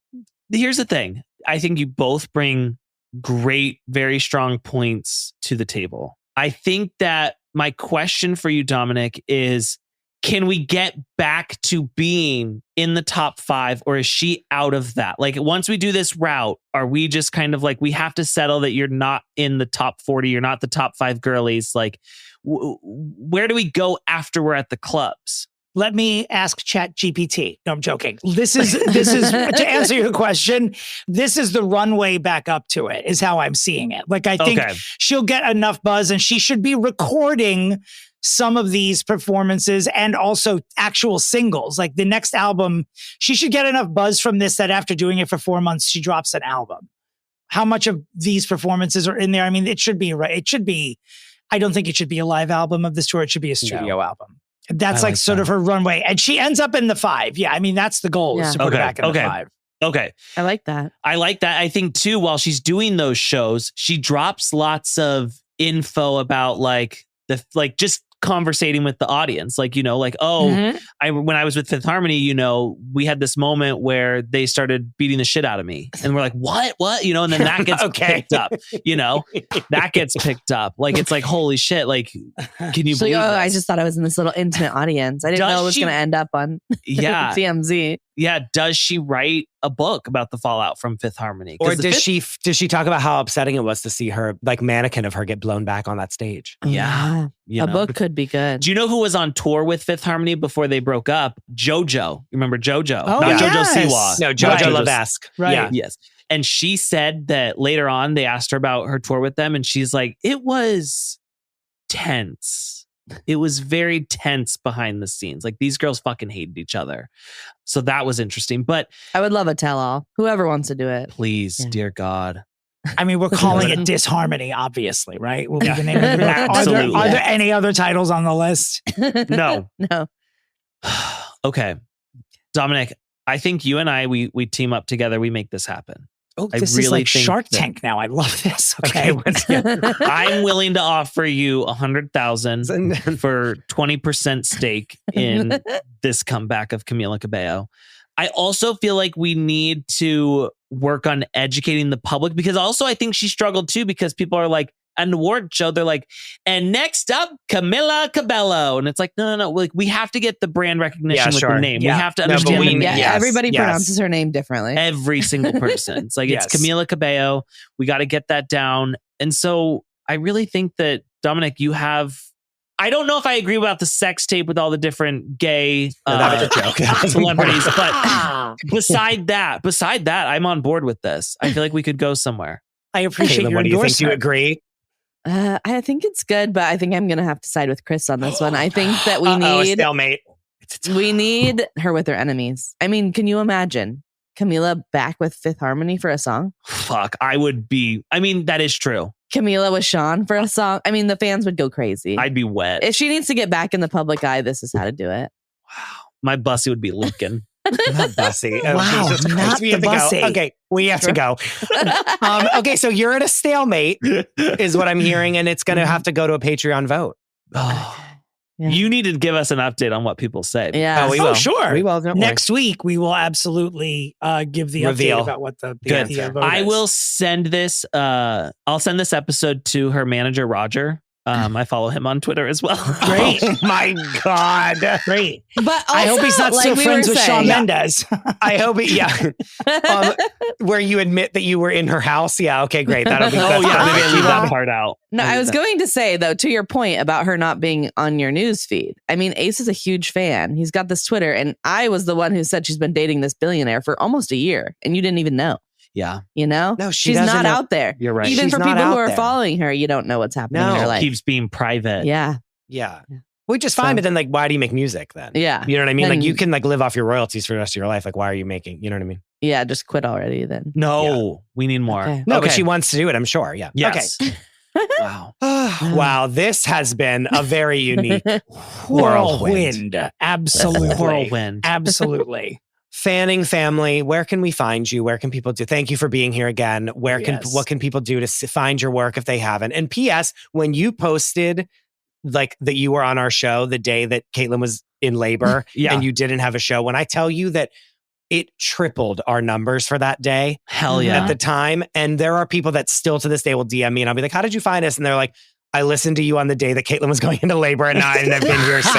Here's the thing. I think you both bring great, very strong points to the table. I think that my question for you, Dominic, is can we get back to being in the top 5, or is she out of that? Like, once we do this route, are we just kind of like, we have to settle that you're not in the top 40, you're not the top 5 girlies? Like, where do we go after we're at the clubs? Let me ask Chat GPT. No, I'm joking. This is to answer your question. This is the runway back up to it, is how I'm seeing it. Like, I think she'll get enough buzz, and she should be recording some of these performances and also actual singles. Like the next album, she should get enough buzz from this that after doing it for 4 months, she drops an album. How much of these performances are in there? I mean, it should be right. It should be, I don't think it should be a live album of this tour. It should be a studio album. That's like sort of her runway. And she ends up in the 5. Yeah. I mean, that's the goal, is to put her back in the 5. Okay. I like that. I think too, while she's doing those shows, she drops lots of info about like just conversating with the audience. Like, when I was with Fifth Harmony, we had this moment where they started beating the shit out of me. And we're like, what? And then that gets picked up, that gets picked up. Like, it's like, holy shit. Like, can you believe this? I just thought I was in this little intimate audience. I didn't know it was going to end up on TMZ. Yeah. Does she write a book about the fallout from Fifth Harmony? Or does she talk about how upsetting it was to see her, like, mannequin of her get blown back on that stage? Yeah. A book could be good. Do you know who was on tour with Fifth Harmony before they broke up? JoJo. You remember JoJo? Oh, Not yes. JoJo Siwa. No, JoJo Levesque. Right. Yeah. Yes. And she said that later on they asked her about her tour with them, and she's like, it was tense. It was very tense behind the scenes. Like, these girls fucking hated each other. So that was interesting. But I would love a tell-all. Whoever wants to do it. Please, dear God. I mean, we're calling it Disharmony, obviously, right? Will be the name of the book. Absolutely. Are there any other titles on the list? No. No. Okay. Dominic, I think you and I, we team up together. We make this happen. Oh, this is like Shark Tank now. I love this. Okay. I'm willing to offer you $100,000 for 20% stake in this comeback of Camila Cabello. I also feel like we need to work on educating the public, because also I think she struggled too, because people are like, an award show, they're like, and next up, Camila Cabello. And it's like, no. Like, we have to get the brand recognition with the name. Yeah. We have to understand. Everybody pronounces her name differently. Every single person. It's like, it's Camila Cabello. We got to get that down. And so I really think that, Dominic, you have, I don't know if I agree about the sex tape with all the different gay celebrities, but beside that, I'm on board with this. I feel like we could go somewhere. I appreciate your endorsement. Do you think you agree? I think it's good, but I think I'm going to have to side with Chris on this one. I think that we need a stalemate. We need her with her enemies. I mean, can you imagine Camila back with Fifth Harmony for a song? Fuck, I mean, that is true. Camila with Sean for a song. I mean, the fans would go crazy. I'd be wet. If she needs to get back in the public eye, this is how to do it. Wow. My bussy would be leaking. Not Bussy. Oh, wow, Jesus not we have the to Bussy. go. Okay, we have to go. Okay, so you're at a stalemate, is what I'm hearing, and it's going to have to go to a Patreon vote. Oh, you need to give us an update on what people say. Yeah. We will. Sure. We will. Next week, we will absolutely give the update about what the vote I is. will send this. I'll send this episode to her manager, Roger. I follow him on Twitter as well. Great. Oh my God. Great. But also, I hope he's not still friends with Shawn Mendes. I hope where you admit that you were in her house. Yeah. Okay, great. That'll be maybe I leave that part out. No, I was going to say, though, to your point about her not being on your news feed. I mean, Ace is a huge fan. He's got this Twitter, and I was the one who said she's been dating this billionaire for almost a year, and you didn't even know. Yeah. You know? No, she's not out there. You're right. Even She's for not people who out are there. following her, you don't know what's happening in her life. Keeps being private. Yeah. Which is fine, but then, like, why do you make music then? Yeah. You know what I mean? Then- like, you can, like, live off your royalties for the rest of your life. Like, why are you making, you know what I mean? Yeah, just quit already then. No, we need more. Okay. No, but she wants to do it, I'm sure. Yeah. Yes. Wow. Wow. This has been a very unique Whirlwind. Absolutely. Whirlwind. Absolutely. Fanning family, where can we find you? Where can people do? Thank you for being here again. What can people do to find your work if they haven't? And P.S. when you posted like that you were on our show the day that Katelyn was in labor and you didn't have a show, when I tell you that it tripled our numbers for that day. Hell yeah. At the time. And there are people that still to this day will DM me and I'll be like, how did you find us? And they're like, I listened to you on the day that Katelyn was going into labor at 9 and I've been here since.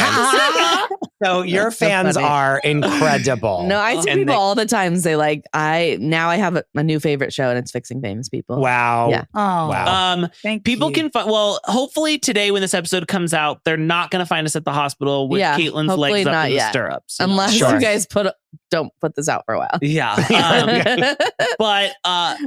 So your fans are incredible. No, I see people all the time say like, I have a new favorite show and it's Fixing Famous People. Wow. Yeah. Oh, wow. Thank People you. can find, well, hopefully today when this episode comes out, they're not going to find us at the hospital with Katelyn's hopefully legs up not in the yet. stirrups. Unless Sure. you guys don't put this out for a while. Yeah. But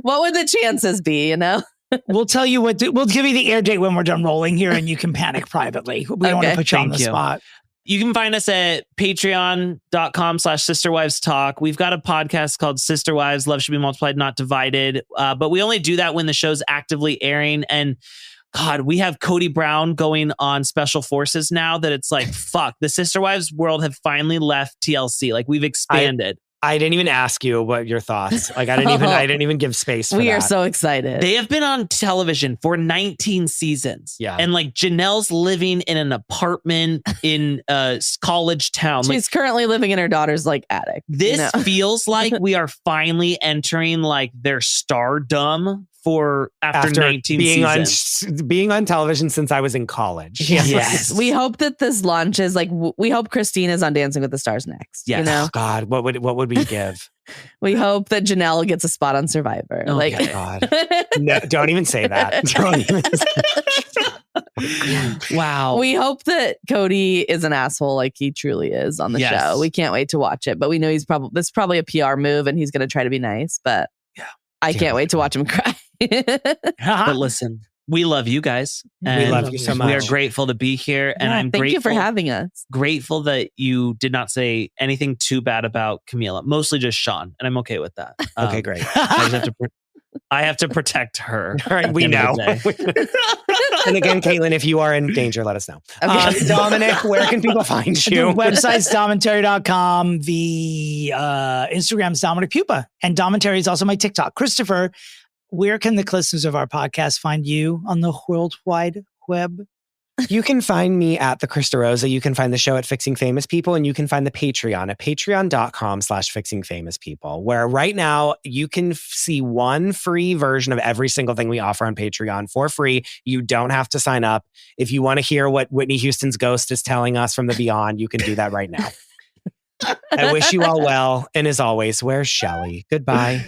What would the chances be, you know? We'll tell you we'll give you the air date when we're done rolling here and you can panic privately. We don't want to Okay. put you on the Thank you. spot. you can find us at patreon.com/sisterwivestalk. We've got a podcast called Sister Wives, Love Should Be Multiplied, Not Divided. But we only do that when the show's actively airing. And God, we have Cody Brown going on Special Forces now that it's like, fuck, the Sister Wives world have finally left TLC. Like we've expanded. I didn't even ask you what your thoughts. Like I didn't even give space for We that. are so excited. They have been on television for 19 seasons. Yeah. And like Janelle's living in an apartment in a college town. Like, She's currently living in her daughter's like attic. this you know? feels like we are finally entering like their stardom for after 19 seasons. being on television since I was in college. Yes. We hope that this launches like we hope Christine is on Dancing with the Stars next. Yes. You know, Oh God, what would we give? we hope that Janelle gets a spot on Survivor. Oh, like, God. No, don't even say that. Don't even say Wow. we hope that Cody is an asshole like he truly is on the Yes. show. We can't wait to watch it, but we know this is probably a PR move and he's going to try to be nice. But Yeah. I can't wait to watch him cry. But listen, we love you guys. We and love you so We are much. grateful to be here. And Yeah, I'm thank grateful you for having us. grateful that you did not say anything too bad about Camila. Mostly just Sean. And I'm okay with that. Okay, great. I have to protect her. All right, at we the end know. of the day. And again, Katelyn, if you are in danger, let us know. Okay. Dominick, where can people find The you? website's domentary.com. The Instagram's Dominick Pupa. And Domentary is also my TikTok. Christopher, where can the listeners of our podcast find you on the World Wide Web? You can find me at the Chris DeRosa. You can find the show at Fixing Famous People, and you can find the Patreon at patreon.com/Fixing Famous People, where right now you can see one free version of every single thing we offer on Patreon for free. You don't have to sign up. If you want to hear what Whitney Houston's ghost is telling us from the beyond, you can do that right now. I wish you all well. And as always, where's Shelley? Goodbye.